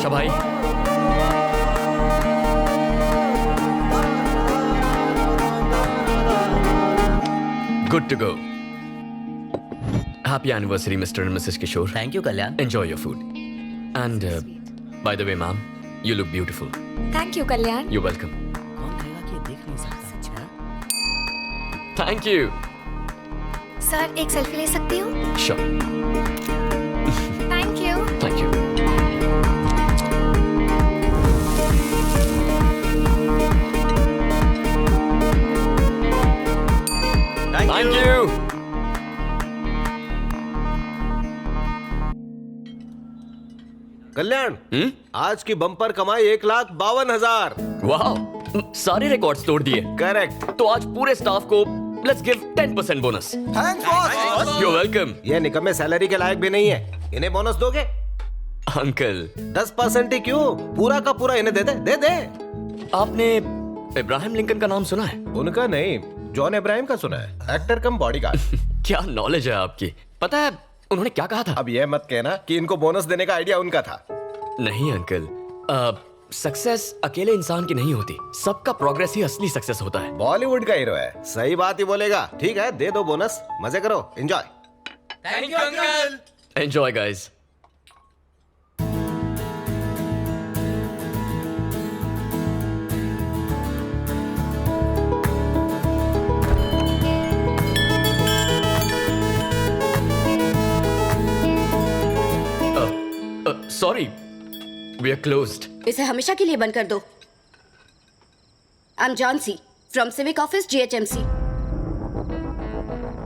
आशा भाई। Good to go. Happy anniversary mister and missus Kishore. Thank you Kalyan. Enjoy your food and by the way ma'am, you look beautiful. Thank you Kalyan. You welcome. कौन कहेगा कि ये देख नहीं सकता? Thank you. Sir एक selfie ले सकती हूँ? Sure. Thank you. Thank you. Thank you. Kalyan, आज की बम्पर कमाई 1,52,000। वाह, सारे रिकॉर्ड्स तोड़ दिए। करेक्ट। तो आज पूरे स्टाफ को let's give 10% bonus. Thanks boss. You welcome. ये निकम्मे सैलरी के लायक भी नहीं है, इन्हें बोनस दोगे? अंकल 10% ही क्यों, पूरा का पूरा इन्हें दे दे। दे। आपने इब्राहिम लिंकन का नाम सुना है? उनका नहीं, जॉन इब्राहिम का सुना है। एक्टर कम बॉडीगार्ड। क्या नॉलेज है आपकी। पता है उन्होंने क्या कहा था? अब ये मत कहना कि इनको बोनस देने का आइडिया उनका था। नहीं अंकल, सक्सेस अकेले इंसान की नहीं होती, सबका प्रोग्रेस ही असली सक्सेस होता है। बॉलीवुड का हीरो है, सही बात ही बोलेगा। ठीक है, दे दो बोनस, मजे करो, enjoy. Thank you uncle. Enjoy guys. Sorry, we are closed. इसे हमेशा के लिए बंद कर दो। I am Jhansi from civic office GHMC।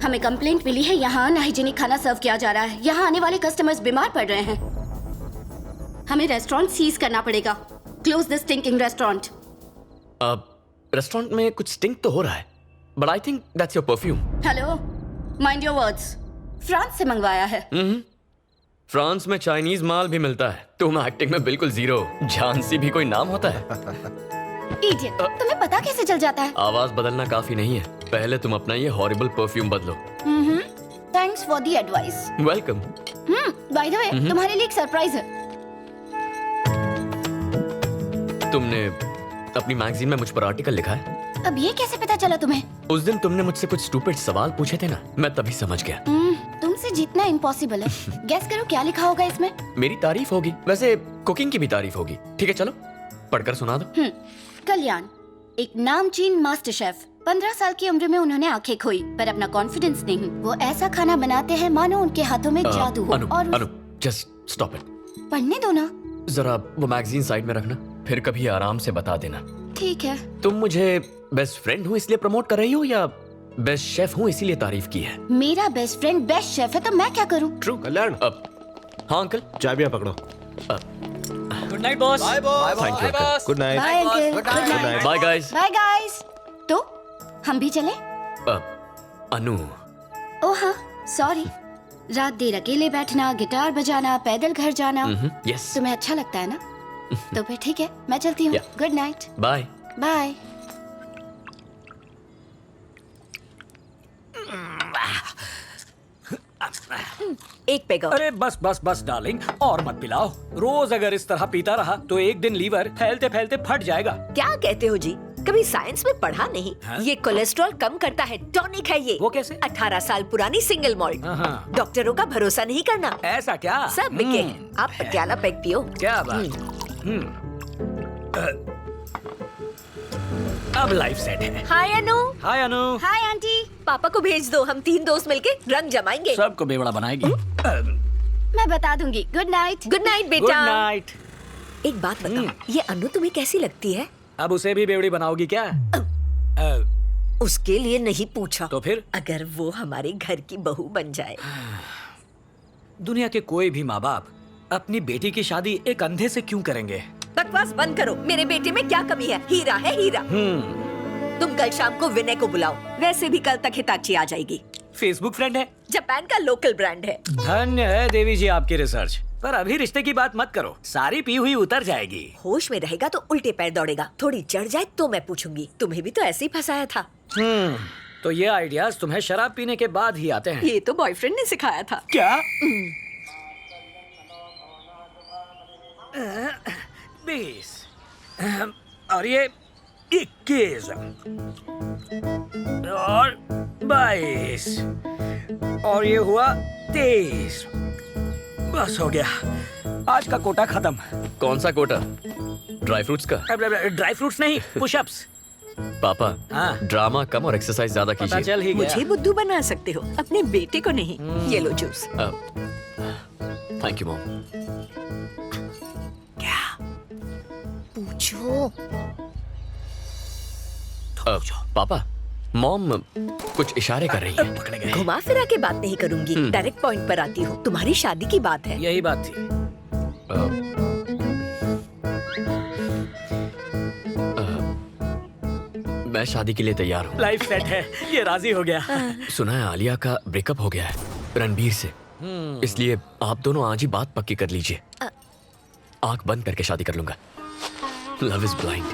हमें कंप्लेंट मिली है, यहाँ अनहाइजीनिक खाना सर्व किया जा रहा है। यहाँ आने वाले कस्टमर्स बीमार पड़ रहे हैं। हमें रेस्टोरेंट सीज करना पड़ेगा। Close this stinking restaurant. Restaurant में कुछ स्टिंक तो हो रहा है, but I think that's your perfume. Hello, mind your words. France से मंगवाया है। फ्रांस में चाइनीज माल भी मिलता है। तुम एक्टिंग में बिल्कुल जीरो। झांसी भी कोई नाम होता है? इडियट, तुम्हें पता कैसे चल जाता है? आवाज बदलना काफी नहीं है, पहले तुम अपना ये हॉरिबल परफ्यूम बदलो। Thanks for the advice. Welcome. Bye the वे, तुम्हारे लिए एक सरप्राइज है। तुमने अपनी मैगजीन में मुझ पर आर्टिकल लिखा है? अब ये कैसे पता चला तुम्हें? उस दिन तुमने मुझसे कुछ स्टूपिड सवाल पूछे थे ना, मैं तभी समझ गया। तुमसे जीतना इम्पॉसिबल है। गेस करो क्या लिखा होगा इसमें? मेरी तारीफ होगी, वैसे कुकिंग की भी तारीफ होगी। ठीक है चलो पढ़कर सुना दो। कल्याण, एक नामचीन मास्टर शेफ। 15 साल की उम्र में उन्होंने आंखें खोई, पर अपना कॉन्फिडेंस नहीं। वो ऐसा खाना बनाते हैं मानो उनके हाथों में जादू हो। अनु, जस्ट स्टॉप इट। पढ़ने दो ना। जरा वो मैगजीन साइड में रखना, फिर कभी आराम से बता देना। ठीक है। तुम मुझे बेस्ट फ्रेंड हूँ इसलिए प्रमोट कर रही हो या बेस्ट शेफ हूँ इसीलिए तारीफ की है? मेरा बेस्ट फ्रेंड बेस्ट शेफ है तो मैं क्या करूँ? ट्रू। कल्याण, हाँ अंकल, चाबियां पकड़ो। Good night boss. Bye boss. Thank you uncle. Good night. Bye uncle. Good night. Bye guys. Bye guys. तो हम भी चले? अनु, ओह हाँ, सॉरी। रात देर अकेले बैठना, गिटार बजाना, पैदल घर जाना, यस। तुम्हें अच्छा लगता है ना? तो फिर ठीक है, मैं चलती हूँ। Good night. बाय। बाय। एक पेग और। अरे बस बस बस डार्लिंग, और मत पिलाओ। रोज अगर इस तरह पीता रहा तो एक दिन लीवर फैलते फैलते फट जाएगा। क्या कहते हो जी, कभी साइंस में पढ़ा नहीं? हाँ? ये कोलेस्ट्रॉल कम करता है, टॉनिक है ये। वो कैसे? 18 साल पुरानी सिंगल मॉल्ट। हाँ। डॉक्टरों का भरोसा नहीं करना। ऐसा क्या? सब बिके हैं। आप पटियाला पेग पियो। क्या बात। अब लाइफ सेट है। Hi Anu. Hi Anu. Hi aunty. पापा को भेज दो, हम 3 दोस्त मिलके रंग जमाएंगे। सबको बेवड़ा बनाएगी। मैं बता दूंगी। Good night. Good night good बेटा। नाइट। एक बात बताओ, ये अनु तुम्हें कैसी लगती है? अब उसे भी बेवड़ी बनाओगी क्या? उसके लिए नहीं पूछा। तो फिर? अगर वो हमारे घर की बहू बन जाए। दुनिया के कोई भी माँ बाप अपनी बेटी की शादी एक अंधे से क्यों करेंगे? बकवास बंद करो। मेरे बेटे में क्या कमी है? हीरा है हीरा। तुम कल शाम को विनय को बुलाओ, वैसे भी कल तक हिताची आ जाएगी। फेसबुक फ्रेंड है, जापान का लोकल ब्रांड है। धन्य है देवी जी आपकी रिसर्च। पर अभी रिश्ते की बात मत करो, सारी पी हुई उतर जाएगी। होश में रहेगा तो उल्टे पैर दौड़ेगा, थोड़ी चढ़ जाए तो मैं पूछूंगी। तुम्हें भी तो ऐसे ही फंसाया था। तो ये आइडियाज तुम्हें शराब पीने के बाद ही आते हैं? ये तो बॉयफ्रेंड ने सिखाया था। क्या? 20 और ये 21 और 22 और ये हुआ 23। बस हो गया, आज का कोटा खत्म। कौन सा कोटा? ड्राई फ्रूट्स का? ड्राई फ्रूट्स नहीं, पुशअप्स। पापा, हाँ। ड्रामा कम और एक्सरसाइज ज्यादा पता कीजिए। चल ही गया। मुझे बुद्धू बना सकते हो, अपने बेटे को नहीं। ये लो जूस। Thank you mom. क्या पूछो? पापा, मॉम कुछ इशारे कर रही है। पकड़े गए। घुमा फिरा के बात नहीं करूंगी, डायरेक्ट पॉइंट पर आती हूँ। तुम्हारी शादी की बात है। यही बात थी। मैं शादी के लिए तैयार हूँ। लाइफ सेट है, ये राजी हो गया। सुना है आलिया का ब्रेकअप हो गया है रणबीर से, इसलिए आप दोनों आज ही बात पक्की कर लीजिए। आंख बंद करके शादी कर लूंगा। Love is blind.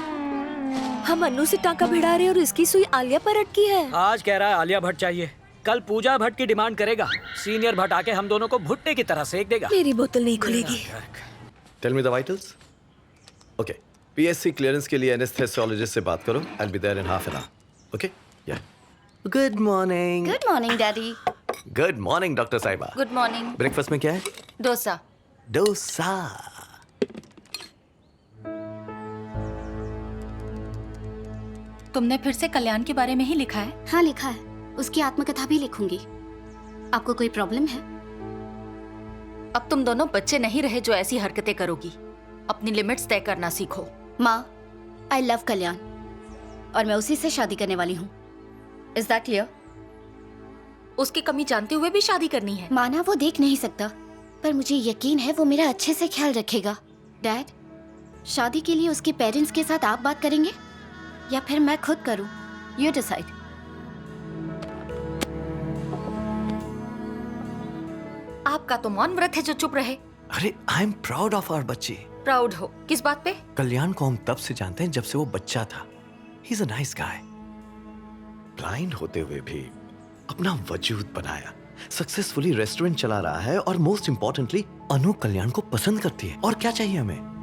हम अन्नू से टाका भिड़ा रहे और इसकी सुई आलिया पर अटकी है। आज कह रहा है आलिया भट्ट चाहिए, कल पूजा भट्ट की डिमांड करेगा। सीनियर भट्ट आके हम दोनों को भुट्टे की तरह सेक देगा। मेरी बोतल नहीं खुलेगी। Tell me the vitals. Okay, PSC clearance के लिए एनेस्थेसियोलॉजिस्ट से बात करो। I will be there in half an hour. Okay? Yeah. Good morning. Good morning daddy. Good morning doctor साहिबा। Good morning. ब्रेकफास्ट में क्या है? डोसा। डोसा। तुमने फिर से कल्याण के बारे में ही लिखा है? हाँ लिखा है, उसकी आत्मकथा भी लिखूंगी। आपको कोई प्रॉब्लम है? अब तुम दोनों बच्चे नहीं रहे जो ऐसी हरकतें करोगी। अपनी लिमिट्स तय करना सीखो। माँ, आई लव कल्याण और मैं उसी से शादी करने वाली हूँ। Is that clear? उसकी कमी जानते हुए भी शादी करनी है? माना वो देख नहीं सकता, पर मुझे यकीन है वो मेरा अच्छे से ख्याल रखेगा। डैड, शादी के लिए उसके पेरेंट्स के साथ आप बात करेंगे या फिर मैं खुद करूं? You decide. आपका तो मौन व्रत है जो चुप रहे। अरे I am proud of our बच्चे। प्राउड हो किस बात पे? कल्याण को हम तब से जानते हैं जब से वो बच्चा था। He is a nice guy. Blind होते हुए भी अपना वजूद बनाया, सक्सेसफुली रेस्टोरेंट चला रहा है और मोस्ट इंपॉर्टेंटली अनु कल्याण को पसंद करती है। और क्या चाहिए हमें?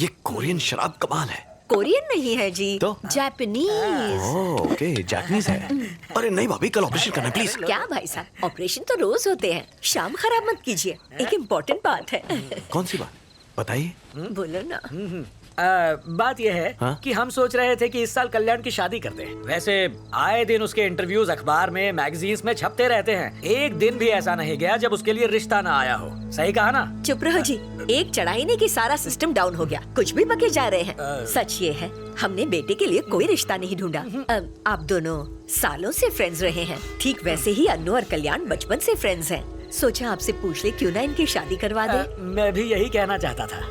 ये कोरियन शराब कमाल है। कोरियन नहीं है जी, तो? जापानीज। ओके, जापानीज है। अरे नहीं भाभी, कल ऑपरेशन करना है प्लीज। क्या भाई साहब, ऑपरेशन तो रोज होते हैं, शाम खराब मत कीजिए। एक इम्पोर्टेंट बात है। कौन सी बात बताइए? बोलो ना। बात यह है हाँ? कि हम सोच रहे थे कि इस साल कल्याण की शादी करते हैं। वैसे आए दिन उसके इंटरव्यूज अखबार में, मैगजीन्स में छपते रहते हैं। एक दिन भी ऐसा नहीं गया जब उसके लिए रिश्ता ना आया हो। सही कहा ना? चुप रहो जी, एक चढ़ाई ने कि सारा सिस्टम डाउन हो गया। कुछ भी बके जा रहे हैं। सच ये है, हमने बेटे के लिए कोई रिश्ता नहीं ढूंढा। आप दोनों सालों से फ्रेंड्स रहे हैं, ठीक वैसे ही अन्नू और कल्याण बचपन से फ्रेंड्स हैं। सोचा आपसे पूछ ले क्यों ना इनकी शादी करवा दे। मैं भी यही कहना चाहता था।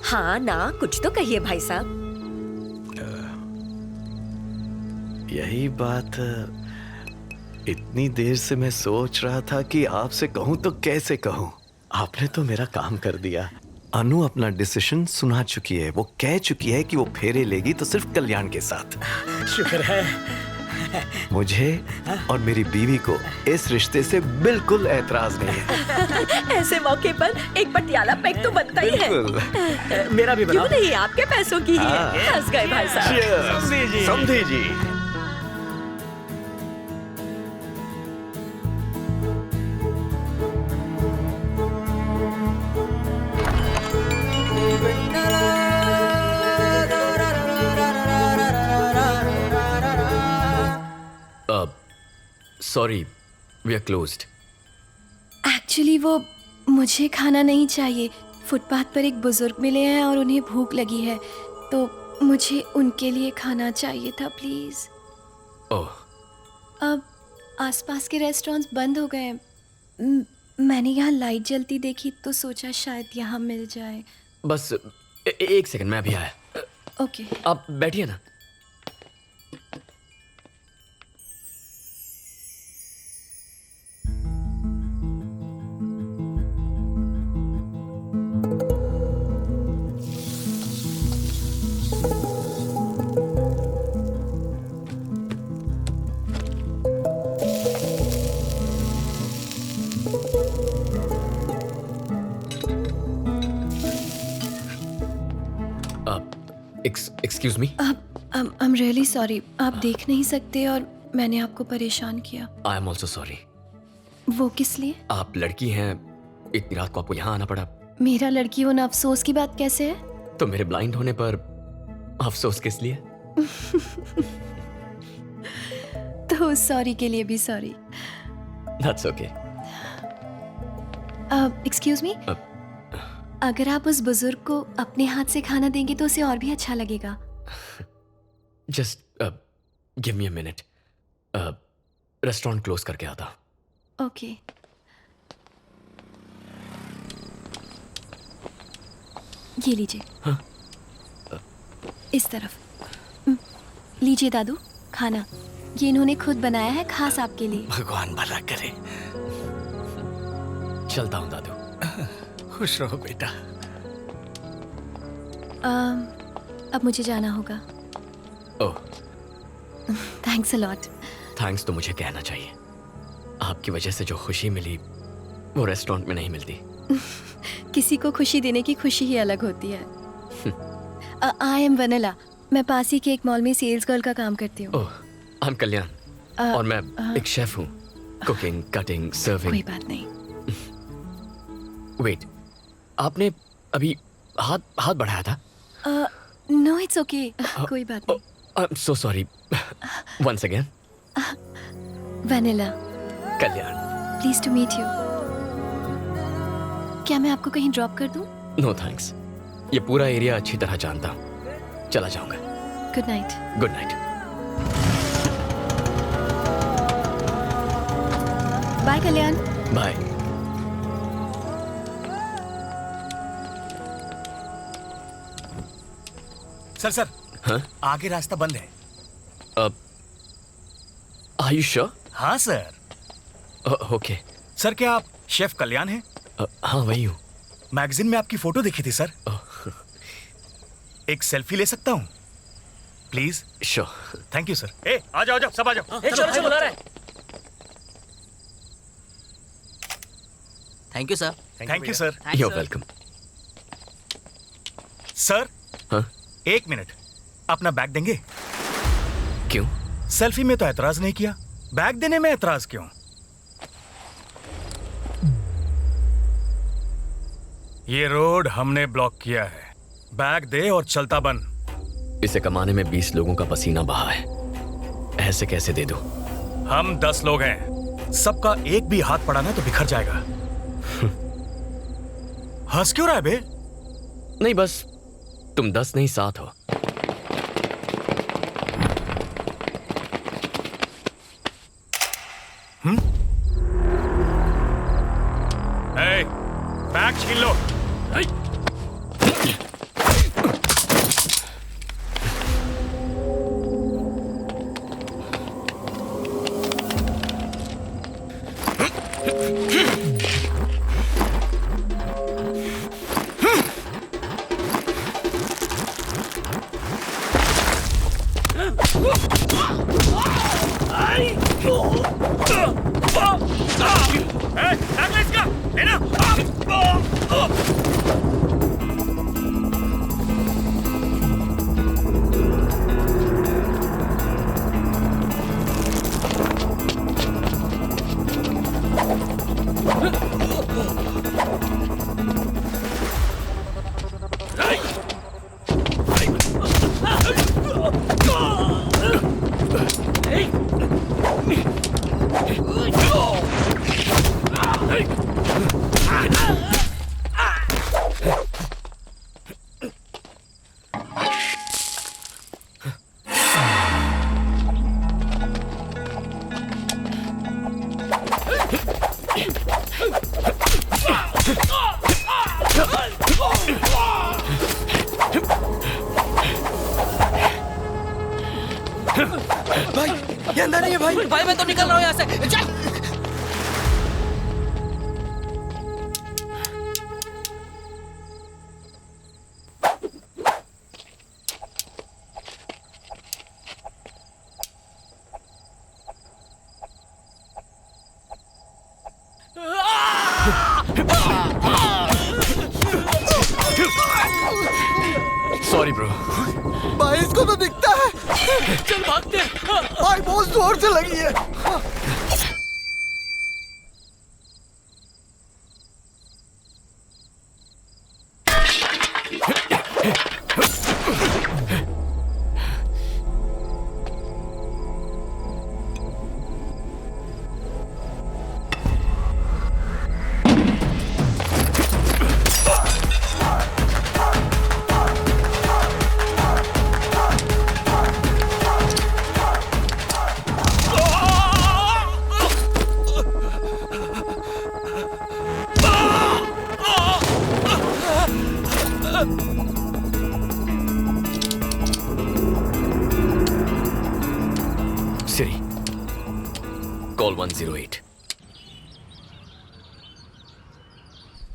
हाँ ना, कुछ तो कहिए भाई साहब। यही बात इतनी देर से मैं सोच रहा था कि आपसे कहूं तो कैसे कहूं। आपने तो मेरा काम कर दिया। अनु अपना डिसीजन सुना चुकी है। वो कह चुकी है कि वो फेरे लेगी तो सिर्फ कल्याण के साथ। शुक्र है। मुझे और मेरी बीवी को इस रिश्ते से बिल्कुल ऐतराज नहीं है। ऐसे मौके पर एक पटियाला पैक तो बनता ही है। बिल्कुल। मेरा भी क्यों बनाओ। नहीं, आपके पैसों की ही है। हंस गए भाई साहब। Cheers! समधी जी। Sorry, we are closed. Actually वो मुझे खाना नहीं चाहिए। फुटपाथ पर एक बुजुर्ग मिले हैं और उन्हें भूख लगी है, तो मुझे उनके लिए खाना चाहिए था प्लीज़। ओह, अब आसपास के रेस्टोरेंट्स बंद हो गए हैं। मैंने यहाँ लाइट जलती देखी तो सोचा शायद यहाँ मिल जाए। बस एक सेकंड, मैं अभी आया। ओके। आप बैठिए ना। Excuse me, I am really sorry. आप देख नहीं सकते और मैंने आपको परेशान किया। I am also sorry. वो किस लिए? आप लड़की हैं, इतनी रात को आपको यहाँ आना पड़ा। मेरा लड़की होना अफसोस की बात कैसे है? तो मेरे ब्लाइंड होने पर अफसोस किस लिए? तो सॉरी के लिए भी sorry. That's okay. Excuse me, अगर आप उस बुजुर्ग को अपने हाथ से खाना देंगे तो उसे और भी अच्छा लगेगा। Just give me a minute. Restaurant close करके आता। ओके। ये लीजिए। हाँ? इस तरफ। लीजिए दादू, खाना ये इन्होंने खुद बनाया है, खास आपके लिए। भगवान भला करे। चलता हूँ दादू। खुश रहो बेटा। अब मुझे जाना होगा। ओह, थैंक्स अ लॉट। थैंक्स तो मुझे कहना चाहिए। आपकी वजह से जो खुशी मिली वो रेस्टोरेंट में नहीं मिलती। किसी को खुशी देने की खुशी ही अलग होती है। I am vanilla. मैं पास ही के एक मॉल में सेल्स गर्ल का काम करती हूँ। ओह, आई एम कल्याण और मैं एक शेफ हूँ। Cooking, cutting, serving. कोई बात नहीं। वेट, आपने अभी हाथ बढ़ाया था? नो इट्स ओके, कोई बात नहीं। I am so sorry. Once again. Vennela, Kalyan. Please to meet you. क्या मैं आपको कहीं ड्रॉप कर दूं? नो थैंक्स, ये पूरा एरिया अच्छी तरह जानता हूँ। चला जाऊंगा। Good night. Good night. Bye Kalyan. Bye. Sir हाँ? आगे रास्ता बंद है। Are you sure? हाँ सर। ओके। सर क्या आप शेफ कल्याण हैं? हाँ वही हूँ। मैगजीन में आपकी फोटो देखी थी सर। एक सेल्फी ले सकता हूँ please? Sure. Thank you sir. ए आ जाओ सब आ जाओ। चलो चलो बुला रहे। Thank you sir. Thank you sir. You are welcome. Sir हाँ? एक मिनट, अपना बैग देंगे? क्यों? सेल्फी में तो ऐतराज नहीं किया, बैग देने में ऐतराज क्यों? ये रोड हमने ब्लॉक किया है, बैग दे और चलता बन। इसे कमाने में 20 लोगों का पसीना बहा है, ऐसे कैसे दे दूं? हम 10 लोग हैं, सबका एक भी हाथ पड़ा ना तो बिखर जाएगा। हंस क्यों रहा है बे? नहीं बस तुम 10 नहीं 7 हो। बैग छीन लो। भाई ये अंदर नहीं है भाई। भाई मैं तो निकल रहा हूँ यहाँ से। चल। Sorry bro. भाई इसको तो दिखता है। चल भागते हैं। भाई बहुत जोर से लगी है। सिरी, कॉल 108।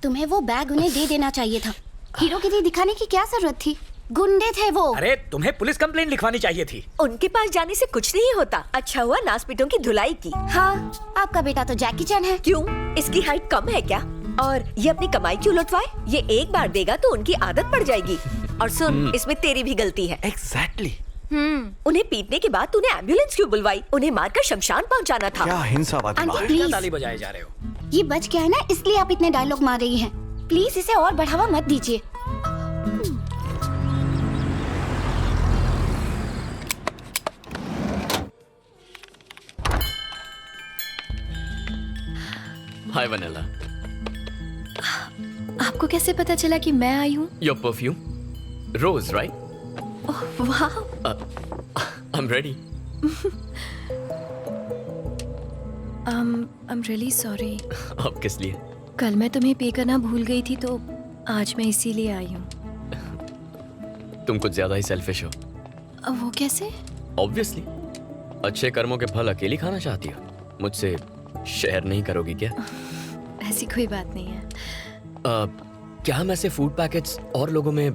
तुम्हें वो बैग उन्हें दे देना चाहिए था। हीरोगिरी दिखाने की क्या जरूरत थी? गुंडे थे वो। अरे तुम्हें पुलिस कंप्लेंट लिखवानी चाहिए थी। उनके पास जाने से कुछ नहीं होता। अच्छा हुआ नासपीटों की धुलाई की। हाँ, आपका बेटा तो जैकी चैन है। क्यों? इसकी हाइट कम है क्या? और ये अपनी कमाई क्यों लुटवाए? ये एक बार देगा तो उनकी आदत पड़ जाएगी। और सुन, इसमें तेरी भी गलती है। एग्जैक्टली। उन्हें पीटने के बाद तूने एम्बुलेंस क्यों बुलवाई? उन्हें मारकर शमशान पहुंचाना था। क्या हिंसावादी आंटी, माँ है? प्लीज। ताली बजाए जा रहे हो। ये बच गया है ना, इसलिए आप इतने डायलॉग मार रही हैं। प्लीज इसे और बढ़ावा मत दीजिए। हाय वनीला। आपको कैसे पता चला कि मैं आई हूँ? Your perfume, rose, right? वाह, I am ready. I am really sorry. अब किस लिए? कल मैं तुम्हें पे करना भूल गई थी, तो आज मैं इसीलिए आई हूँ। तुम कुछ ज्यादा ही सेल्फिश हो। वो कैसे? ऑब्वियसली, अच्छे कर्मों के फल अकेली खाना चाहती हो। मुझसे शेयर नहीं करोगी क्या? ऐसी कोई बात नहीं है। क्या हम ऐसे फूड पैकेट्स और लोगों में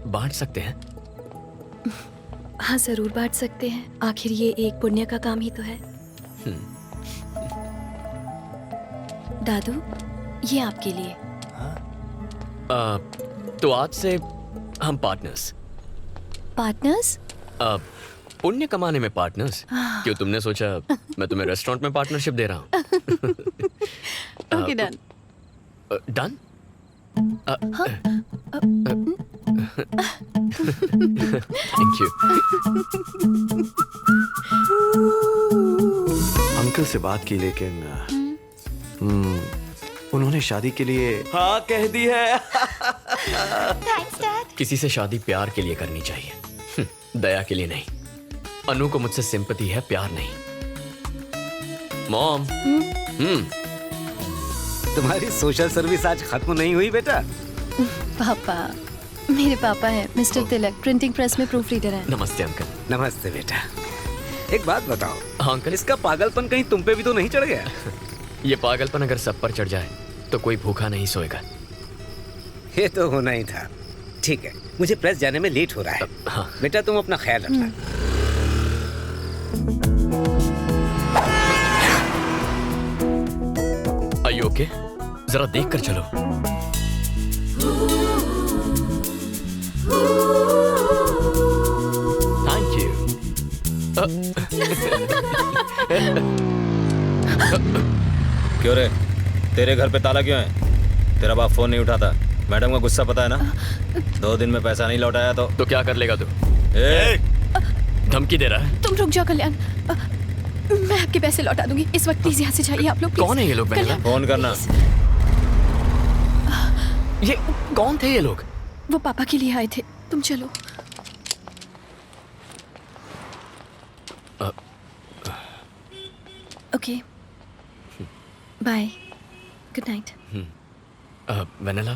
बांट सकते हैं? हाँ, जरूर बांट सकते हैं। आखिर ये एक पुण्य का काम ही तो है। दादू, ये आपके लिए। तो आज से हम पार्टनर्स। पार्टनर्स? पुण्य कमाने में पार्टनर्स। क्यों, तुमने सोचा मैं तुम्हें रेस्टोरेंट में पार्टनरशिप दे रहा हूँ? Okay, done. Done? Thank you. Uncle से बात की, लेकिन उन्होंने शादी के लिए हाँ कह दी है। Thanks dad. किसी से शादी प्यार के लिए करनी चाहिए, दया के लिए नहीं। अनु को मुझसे सिंपैथी है, प्यार नहीं। मॉम। तुम्हारी सोशल सर्विस आज खत्म नहीं हुई बेटा? पापा, मेरे पापा हैं मिस्टर तिलक, प्रिंटिंग प्रेस में प्रूफ रीडर हैं। नमस्ते अंकल। नमस्ते बेटा। एक बात बताओ, हाँ अंकल। इसका पागलपन कहीं तुम पे भी तो नहीं चढ़ गया? ये पागलपन अगर सब पर चढ़ जाए तो कोई भूखा नहीं सोएगा। ये तो होना ही था। ठीक है, मुझे प्रेस जाने में लेट हो रहा है। हाँ। बेटा तुम अपना ख्याल रखना। Are you okay? जरा देख कर चलो। Thank you. क्यों रे, तेरे घर पे ताला क्यों है? तेरा बाप फोन नहीं उठाता। मैडम का गुस्सा पता है ना? 2 दिन में पैसा नहीं लौटाया तो क्या कर लेगा तू? धमकी दे रहा है? तुम रुक जाओ कल्याण, मैं आपके पैसे लौटा दूंगी। इस वक्त प्लीज यहाँ से जाइए आप लोग। कौन है ये लोग? फोन करना। ये कौन थे ये लोग? वो पापा के लिए आए थे। तुम चलो। Okay, bye, good night. Vennela,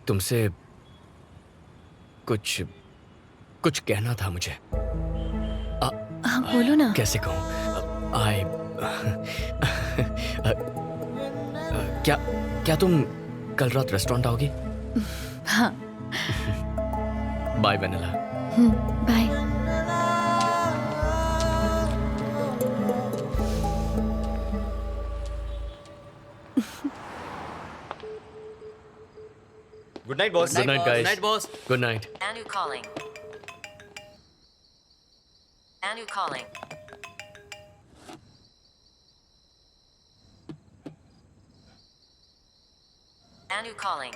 तुमसे कुछ कहना था मुझे। हाँ, बोलो ना। कैसे कहूँ? क्या तुम कल रात रेस्टोरेंट आओगी? हाँ। Bye Vennela. Bye. Good night boss. Good night guys. Good night, boss. Good night. And you calling? Anu calling. Anu calling.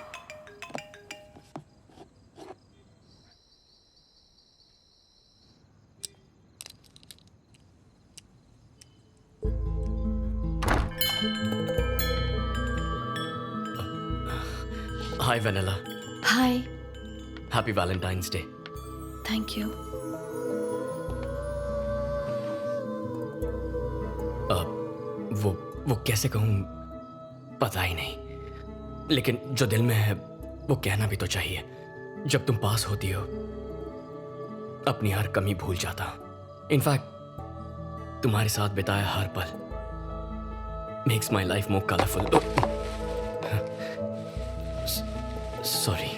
Hi, Vanilla. Hi Happy Valentine's Day. Thank you. वो कैसे कहूँ पता ही नहीं, लेकिन जो दिल में है वो कहना भी तो चाहिए। जब तुम पास होती हो अपनी हर कमी भूल जाता हूँ। इनफैक्ट तुम्हारे साथ बिताया हर पल makes my life more colourful. Sorry.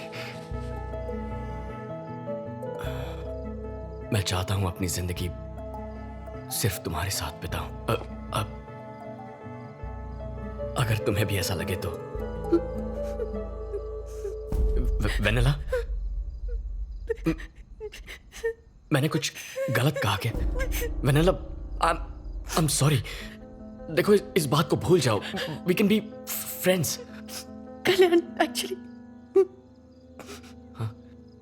मैं चाहता हूं अपनी जिंदगी सिर्फ तुम्हारे साथ बिताऊं। अब अगर तुम्हें भी ऐसा लगे तो। वेनिला, मैंने कुछ गलत कहा क्या? Vennela, I am sorry. देखो, इस बात को भूल जाओ। We can be friends. Kalyan, actually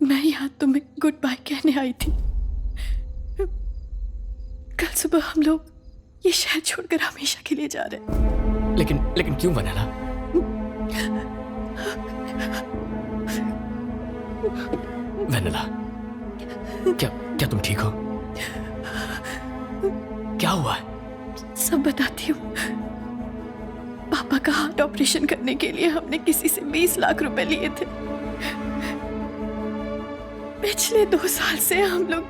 मैं यहाँ तुम्हें गुड बाय कहने आई थी। कल सुबह हम लोग ये शहर छोड़कर हमेशा के लिए जा रहे हैं। लेकिन क्यों वेनिला? वेनिला, क्या तुम ठीक हो? क्या हुआ है? सब बताती हूँ। पापा का हार्ट ऑपरेशन करने के लिए हमने किसी से 20 लाख रुपए लिए थे। पिछले 2 साल से हम लोग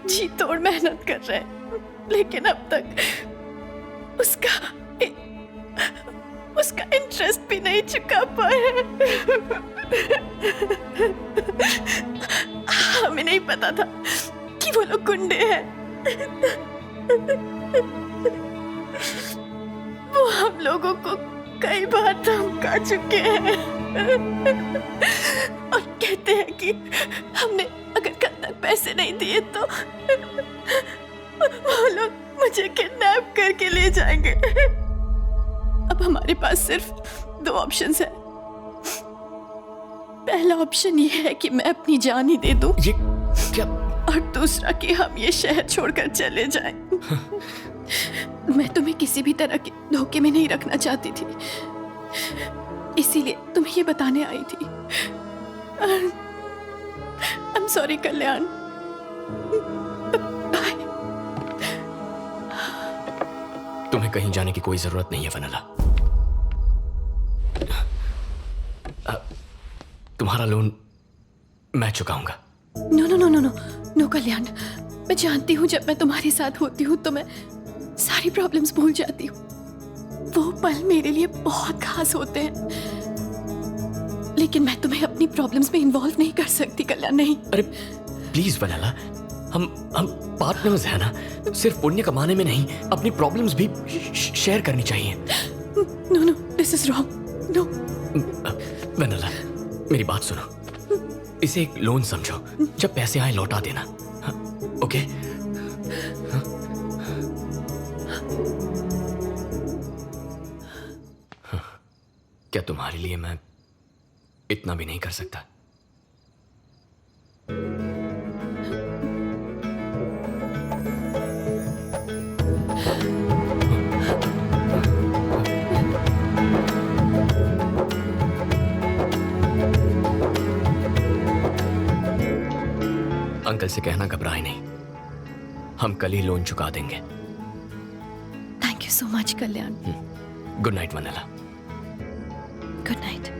जी तोड़ मेहनत कर रहे हैं, लेकिन अब तक उसका इंटरेस्ट भी नहीं चुका पाए। हमें नहीं पता था कि वो लोग गुंडे हैं। वो हम लोगों को कई बार धमका चुके हैं और कहते हैं कि हमने अगर कल तक पैसे नहीं दिए तो वो लोग मुझे किडनैप करके ले जाएंगे। अब हमारे पास सिर्फ 2 ऑप्शंस हैं। पहला ऑप्शन ये है कि मैं अपनी जान ही दे दूं, ये क्या? और दूसरा कि हम ये शहर छोड़कर चले जाएं। मैं तुम्हें किसी भी तरह के धोखे में नहीं रखना चाहती थी, इसीलिए तुम्हें ये बताने आई थी। I am sorry Kalyan. Bye. तुम्हें कहीं जाने की कोई जरूरत नहीं है वेनिला। तुम्हारा लोन मैं चुकाऊंगा। No no no no no no Kalyan, मैं जानती हूँ जब मैं तुम्हारे साथ होती हूँ तो मैं सारी प्रॉब्लम्स भूल जाती हूँ। वो पल मेरे लिए बहुत खास होते हैं, लेकिन मैं तुम्हें अपनी प्रॉब्लम्स में इन्वॉल्व नहीं कर सकती कल्याण, नहीं। अरे प्लीज वेनिला, हम पार्टनर्स हैं ना। सिर्फ पुण्य कमाने में नहीं, अपनी प्रॉब्लम्स भी शेयर करनी चाहिए। No no, this is wrong. No Vennela, मेरी बात सुनो। इसे एक लोन समझो, जब पैसे आए लौटा देना। ओके? क्या तुम्हारे लिए मैं इतना भी नहीं कर सकता? अंकल से कहना घबराए नहीं, हम कल ही लोन चुका देंगे। Thank you so much Kalyan. Good night vanilla. Good night.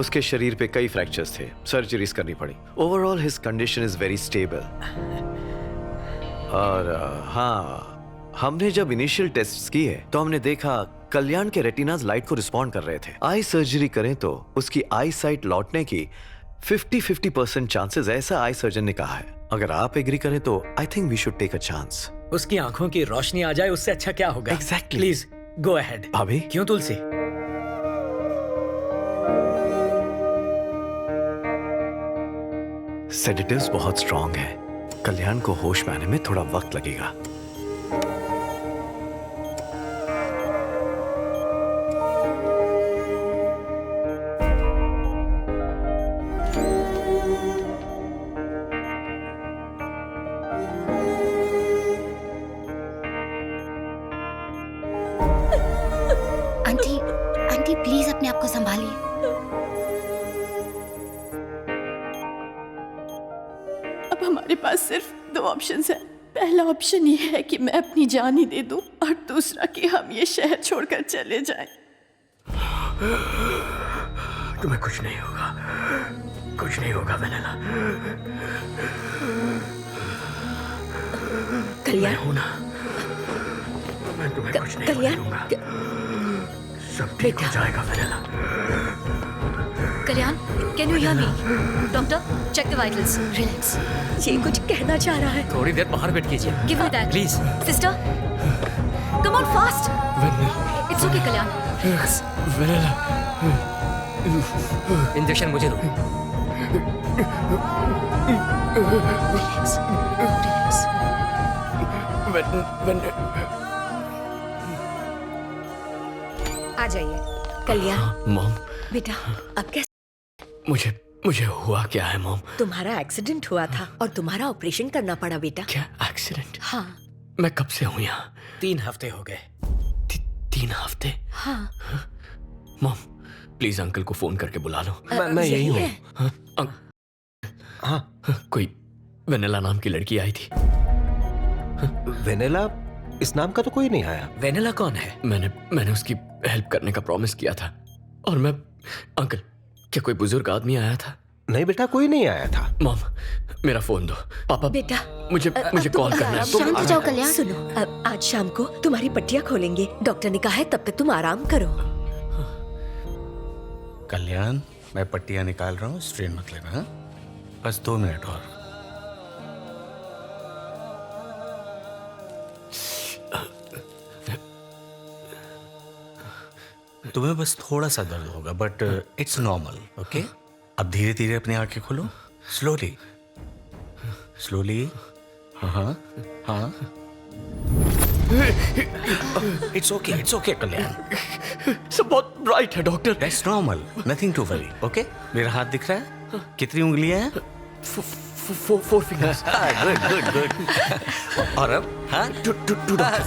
उसके शरीर पे कई फ्रैक्चर्स थे, सर्जरीज करनी पड़ी। Overall his condition is very stable. और हाँ, हमने जब इनिशियल टेस्ट्स किए तो हमने देखा कल्याण के रेटिनाज लाइट को रिस्पॉन्ड कर रहे थे। आई सर्जरी करें तो उसकी आई साइट लौटने की 50% चांसेस, ऐसा आई सर्जन ने कहा है। अगर आप एग्री करें तो I think we should take a chance. उसकी आंखों की रोशनी आ जाए उससे अच्छा क्या होगा? Exactly. Please go ahead. भाभी, क्यों तुलसी? सेडेटिव्स बहुत स्ट्रॉन्ग है। कल्याण को होश में आने में थोड़ा वक्त लगेगा। आंटी, आंटी प्लीज अपने आप को संभालिए। अब हमारे पास सिर्फ 2 ऑप्शंस हैं। पहला ऑप्शन ये है कि मैं अपनी जान ही दे दूं, और दूसरा कि हम ये शहर छोड़कर चले जाएं। तुम्हें कुछ नहीं होगा, कुछ नहीं होगा वेनेला। कल्याण हूं ना, मैं तुम्हें कुछ नहीं होने दूंगा। सब ठीक हो जाएगा Vennela. Kalyan, can you hear me? Doctor, check the vitals. Relax. ये कुछ कहना चाह रहा है। थोड़ी देर बाहर बैठ कीजिए। Give me that please. Sister, come on fast. It's okay Kalyan, relax. Vennela, injection मुझे दो। Relax, relax. आ जाइए। कल्याण, मॉम, बेटा अब कैसे? मुझे हुआ क्या है मॉम? तुम्हारा एक्सीडेंट हुआ था और तुम्हारा ऑपरेशन करना पड़ा बेटा। क्या एक्सीडेंट? हाँ। मैं कब से हूँ यहाँ? 3 हफ्ते हो गए। 3 हफ्ते? हाँ। मॉम, प्लीज अंकल को फोन करके बुला लो। मैं यही हूँ। हाँ, कोई वेनेला नाम की लड़की आई थी। वेनेला? इस नाम का तो कोई नहीं आया। वेनेला कौन है? मैंने उसकी हेल्प करने का प्रॉमिस किया था। और मैं, अंकल, क्या कोई बुजुर्ग आदमी आया था? नहीं बेटा, कोई नहीं आया था। मॉम, मेरा फोन दो। पापा, बेटा मुझे कॉल करना है। शांत हो जाओ कल्याण। सुनो, अब आज शाम को तुम्हारी पट्टियां खोलेंगे। डॉक्टर ने कहा है तब तक तुम आराम करो। कल्याण, मैं पट्टियां निकाल रहा हूँ, स्ट्रेन मत लेना। हाँ? बस 2 मिनट और। तुम्हें बस थोड़ा सा दर्द होगा, बट इट्स नॉर्मल। ओके, अब धीरे धीरे अपनी आंखें खोलो। Slowly slowly. हाँ हाँ, इट्स ओके कल्याण। सब बहुत ब्राइट है doctor. That's normal, nothing to worry. Okay, मेरा हाथ दिख रहा है? कितनी उंगलियां हैं? 4 फिंगर्स। गुड। और अब? हाँ,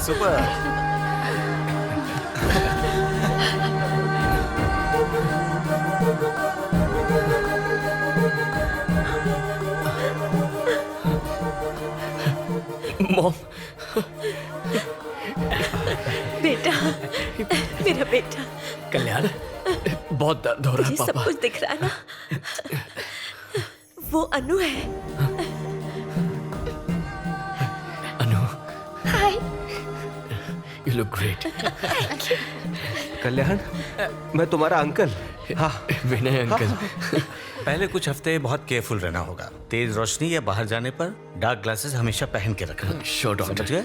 सुपर। मॉम, बेटा, मेरा बेटा। कल्याण, बहुत दर्द हो रहा है मुझे सब पापा। कुछ दिख रहा है ना? वो अनु है। Anu, hi. You look great. Kalyan, मैं तुम्हारा अंकल। हाँ, विनय अंकल। पहले कुछ हफ्ते बहुत केयरफुल रहना होगा। तेज रोशनी या बाहर जाने पर डार्क ग्लासेस हमेशा पहन के रखना। Sure doctor. समझ गए?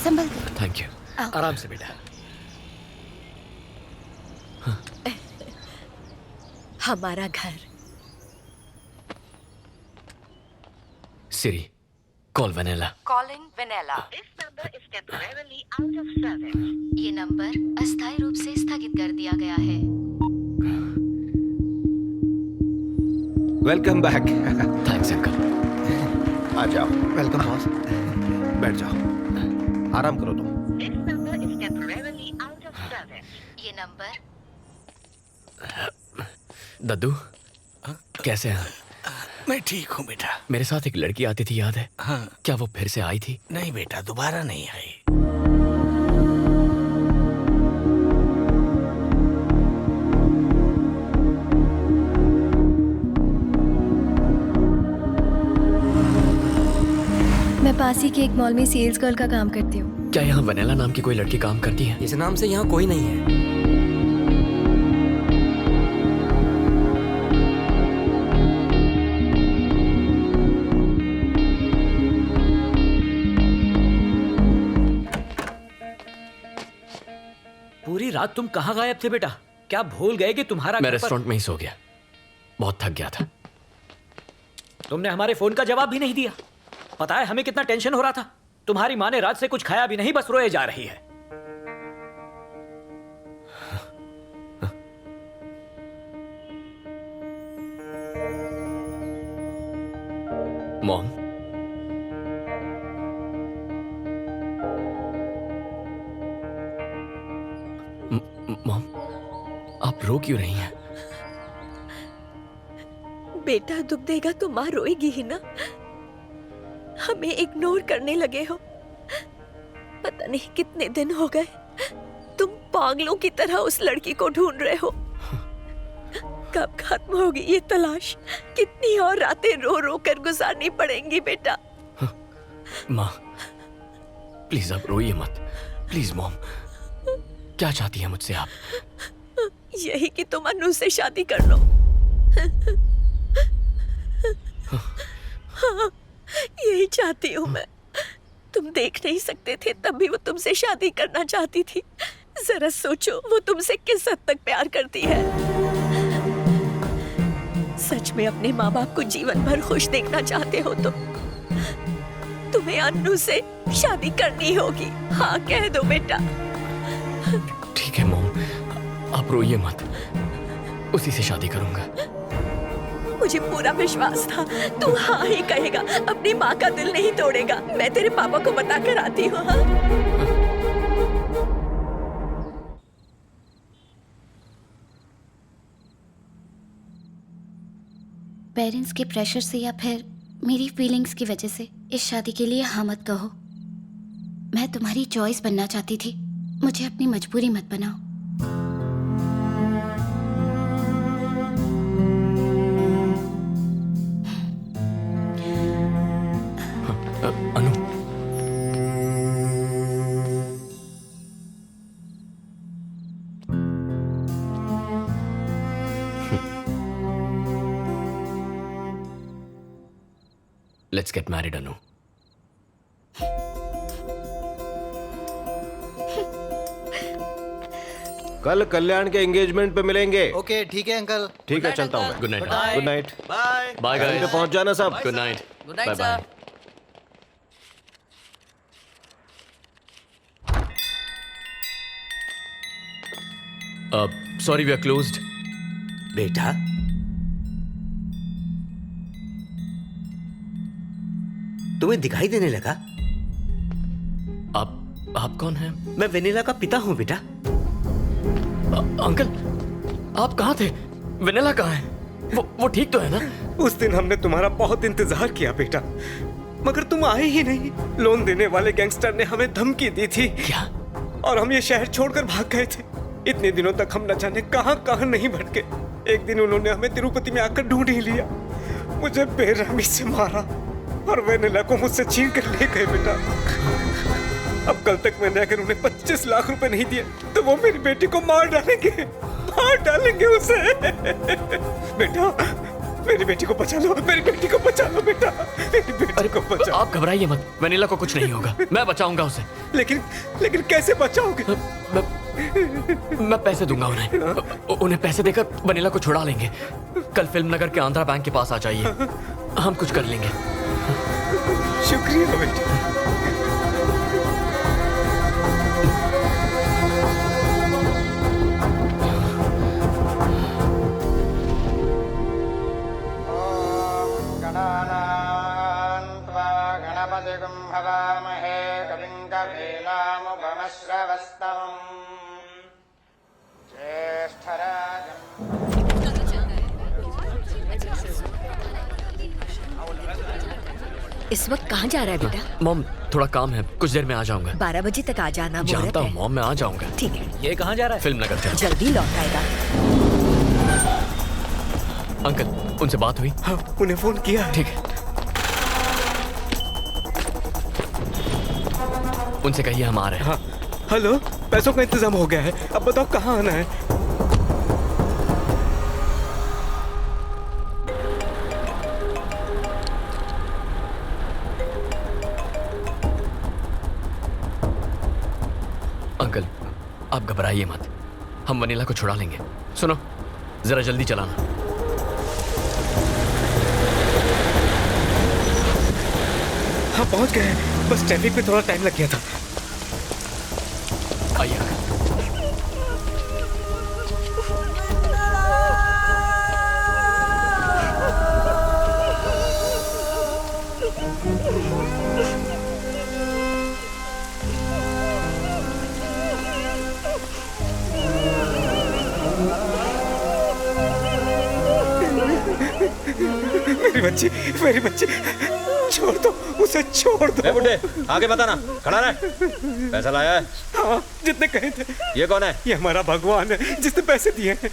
संभल कर। Thank you. आराम से बेटा। हमारा घर। Siri, call Vennela. Calling Vanilla. ये नंबर अस्थायी रूप से स्थगित कर दिया गया है। Welcome back. Thanks uncle. आ जाओ। Welcome boss. बैठ जाओ, आराम करो तुम। ये नंबर। दद्दू, कैसे हैं? मैं ठीक हूँ बेटा। मेरे साथ एक लड़की आती थी, याद है? हाँ। क्या वो फिर से आई थी? नहीं बेटा, दोबारा नहीं आई। मैं पास ही के एक मॉल में सेल्स गर्ल का काम करती हूँ। क्या यहाँ वनेला नाम की कोई लड़की काम करती है? इस नाम से यहाँ कोई नहीं है। पूरी रात तुम कहाँ गायब थे बेटा? क्या भूल गए कि तुम्हारा मैं घर पर- रेस्टोरेंट में ही सो गया, बहुत थक गया था। तुमने हमारे फोन का जवाब भी नहीं दिया। पता है हमें कितना टेंशन हो रहा था। तुम्हारी माँ ने रात से कुछ खाया भी नहीं, बस रोए जा रही है। मॉम, मॉम, आप रो क्यों रही हैं? बेटा दुख देगा तो माँ रोएगी ही ना। हमें इग्नोर करने लगे हो। पता नहीं कितने दिन हो गए तुम पागलों की तरह उस लड़की को ढूंढ रहे हो। कब खत्म होगी ये तलाश? कितनी और रातें रो रो कर गुजारनी पड़ेंगी बेटा? माँ, प्लीज आप रोइए मत। प्लीज मॉम, क्या चाहती है मुझसे आप? यही कि तुम अनु से शादी कर लो। हाँ, यही चाहती हूँ मैं। तुम देख नहीं सकते थे तब भी वो तुमसे शादी करना चाहती थी। जरा सोचो वो तुमसे किस हद तक प्यार करती है। सच में अपने माँ बाप को जीवन भर खुश देखना चाहते हो तो तुम्हें अनु से शादी करनी होगी। हाँ कह दो बेटा। ठीक है मॉम, आप रोइए मत, उसी से शादी करूंगा। मुझे पूरा विश्वास था तू हाँ ही कहेगा, अपनी माँ का दिल नहीं तोड़ेगा। मैं तेरे पापा को बता कर आती हूँ। हाँ? पेरेंट्स के प्रेशर से या फिर मेरी फीलिंग्स की वजह से इस शादी के लिए हाँ मत कहो। मैं तुम्हारी चॉइस बनना चाहती थी, मुझे अपनी मजबूरी मत बनाओ। अनु, लेट्स गेट मैरिड अनु। कल कल्याण के एंगेजमेंट पे मिलेंगे। ओके ठीक है अंकल। ठीक है, चलता हूँ मैं। Good night. Good night. Bye bye time पे पहुंच जाना सब। Good night. Good night bye bye. Sir. Sorry we are closed. बेटा तुम्हें दिखाई देने लगा? आप कौन हैं? मैं वेनिला का पिता हूँ बेटा। अंकल, आप कहाँ थे? वेनिला कहाँ है? वो ठीक तो है ना? उस दिन हमने तुम्हारा बहुत इंतजार किया बेटा, मगर तुम आए ही नहीं। लोन देने वाले गैंगस्टर ने हमें धमकी दी थी। क्या? और हम ये शहर छोड़कर भाग गए थे। इतने दिनों तक हम न जाने कहां कहां नहीं भटके। एक दिन उन्होंने हमें तिरुपति में आकर ढूंढ ही लिया, मुझे बेरहमी से मारा और वेनिला को मुझसे छीन कर ले गए बेटा। अब कल तक मैंने अगर उन्हें 25 लाख रुपए नहीं दिए तो वो मेरी बेटी को मार डालेंगे उसे। बेटा मेरी बेटी को बचा लो, मेरी बेटी को बचा लो बेटा, मेरी बेटी को बचाओ। आप घबराइए मत, वेनिला को कुछ नहीं होगा, मैं बचाऊंगा उसे। लेकिन कैसे बचाओगे? मैं पैसे दूंगा उन्हें पैसे देकर वेनिला को छुड़ा लेंगे। कल फिल्म नगर के आंध्रा बैंक के पास आ जाइए, हम कुछ कर लेंगे। शुक्रिया बेटा। इस वक्त कहाँ जा रहा है बेटा? मॉम थोड़ा काम है, कुछ देर में आ जाऊंगा। 12 बजे तक आ जाना। जानता हूँ मॉम, मैं आ जाऊंगा। ठीक है। ये कहाँ जा रहा है? फिल्म नगर जा। जल्दी लौट आएगा। अंकल उनसे बात हुई? हाँ, उन्हें फोन किया। ठीक है। उनसे कहिए हम आ रहे हैं। हाँ हेलो, पैसों का इंतजाम हो गया है, अब बताओ कहाँ आना है। अंकल आप घबराइए मत, हम वनीला को छुड़ा लेंगे। सुनो जरा जल्दी चलाना। हाँ पहुंच गए हैं, बस ट्रैफिक में थोड़ा टाइम लग गया था। आइए मेरी बच्ची छोड़ दो उसे, छोड़ दो। बुड्ढे आगे बताना, खड़ा रह। पैसा लाया है? हाँ जितने कहे थे। ये कौन है? ये हमारा भगवान है जिसने पैसे दिए हैं।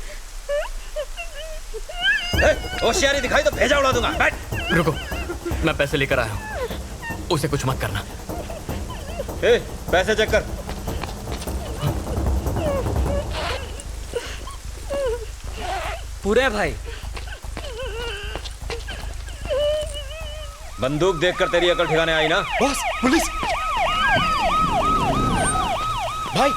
होशियारी दिखाई तो भेजा उड़ा दूंगा। बैठ। रुको, मैं पैसे लेकर आया हूँ, उसे कुछ मत करना। पैसे चेक कर। पूरे भाई। बंदूक देखकर तेरी अकल ठिकाने आई ना? Boss police! भाई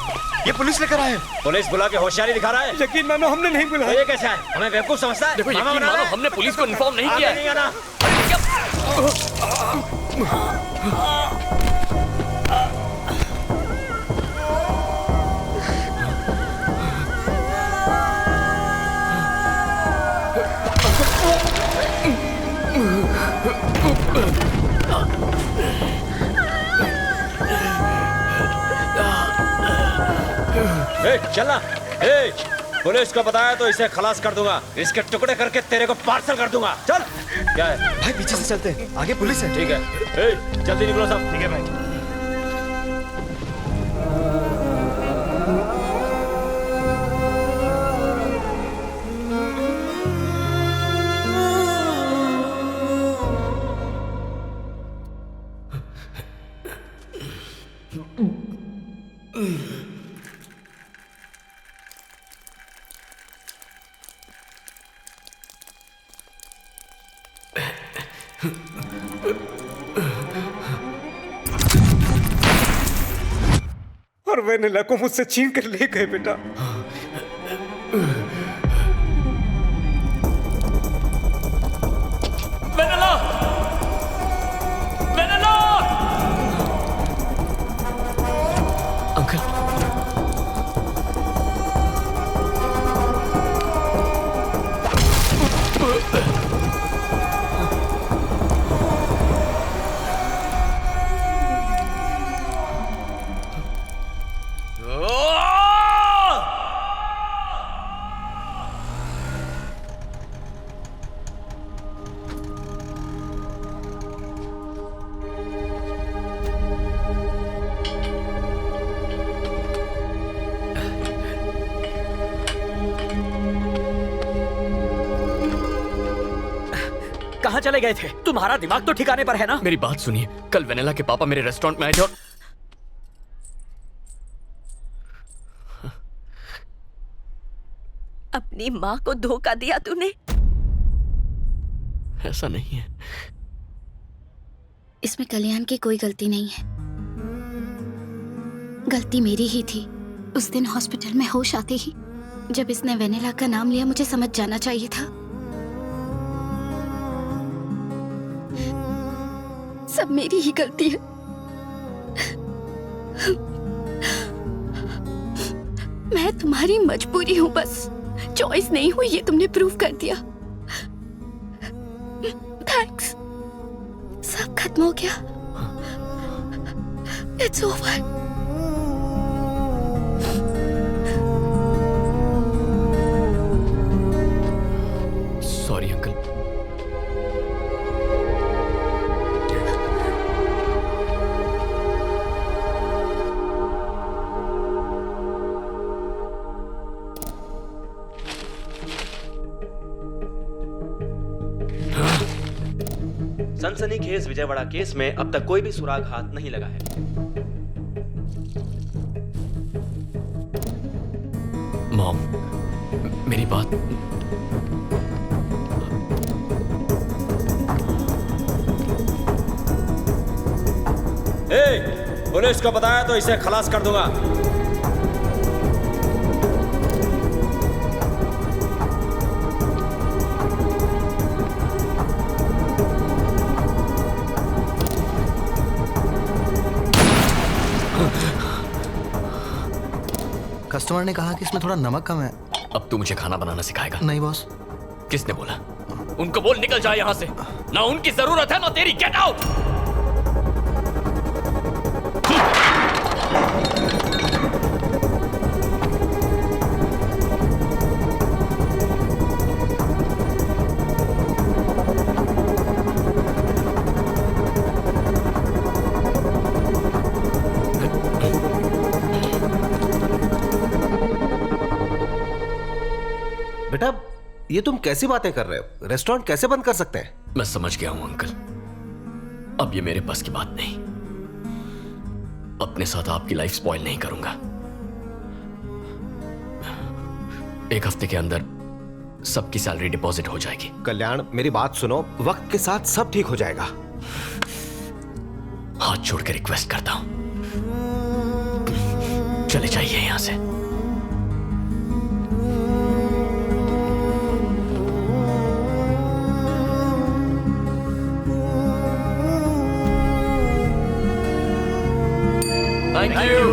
ये पुलिस लेकर आए। पुलिस बुला के होशियारी दिखा रहा है? यकीन मानो हमने नहीं बुलाया। ये कैसा है? हमें बेवकूफ समझता है? देखो यकीन मानो हमने पुलिस को इन्फॉर्म नहीं किया है। नहीं आना। चलना। पुलिस को बताया तो इसे खलास कर दूंगा, इसके टुकड़े करके तेरे को पार्सल कर दूंगा। चल। क्या है भाई? पीछे से चलते हैं, आगे पुलिस है। ठीक है, जल्दी निकलो सब। ठीक है भाई। और वेनिला को मुझसे छीन कर ले गए बेटा। वेनिला! वेनिला! अंकल कहाँ चले गए थे? तुम्हारा दिमाग तो ठिकाने पर है ना? मेरी बात सुनिए, कल वेनिला के पापा मेरे रेस्टोरेंट में आए थे और अपनी माँ को धोखा दिया तूने। ऐसा नहीं है। इसमें कल्याण की कोई गलती नहीं है, गलती मेरी ही थी। उस दिन हॉस्पिटल में होश आते ही जब इसने वेनिला का नाम लिया, मुझे समझ जाना चाहिए था। सब मेरी ही गलती है। मैं तुम्हारी मजबूरी हूं, बस चॉइस नहीं हुई, ये तुमने प्रूव कर दिया। थैंक्स। सब खत्म हो गया। It's over. Sorry uncle. सनसनीखेज विजयवाड़ा केस में अब तक कोई भी सुराग हाथ नहीं लगा है। मॉम, मेरी बात। पुलिस को बताया तो इसे खलास कर दूंगा। कस्टमर ने कहा कि इसमें थोड़ा नमक कम है। अब तू मुझे खाना बनाना सिखाएगा? नहीं बॉस। किसने बोला? उनको बोल निकल जाए यहाँ से। ना उनकी जरूरत है ना तेरी। Get out. बेटा, ये तुम कैसी बातें कर रहे हो? रेस्टोरेंट कैसे बंद कर सकते हैं? मैं समझ गया हूं अंकल, अब ये मेरे बस की बात नहीं। अपने साथ आपकी लाइफ स्पॉइल नहीं करूंगा। एक हफ्ते के अंदर सबकी सैलरी डिपॉजिट हो जाएगी। कल्याण, मेरी बात सुनो, वक्त के साथ सब ठीक हो जाएगा। हाथ जोड़ के रिक्वेस्ट करता हूं, चले जाइए यहां से। Thank you.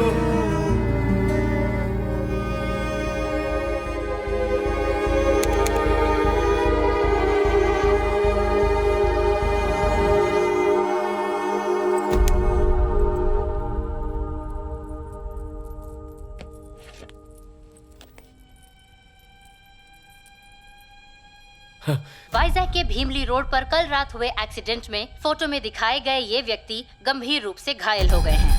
वाइजैक के भीमली रोड पर कल रात हुए एक्सीडेंट में फोटो में दिखाए गए ये व्यक्ति गंभीर रूप से घायल हो गए हैं।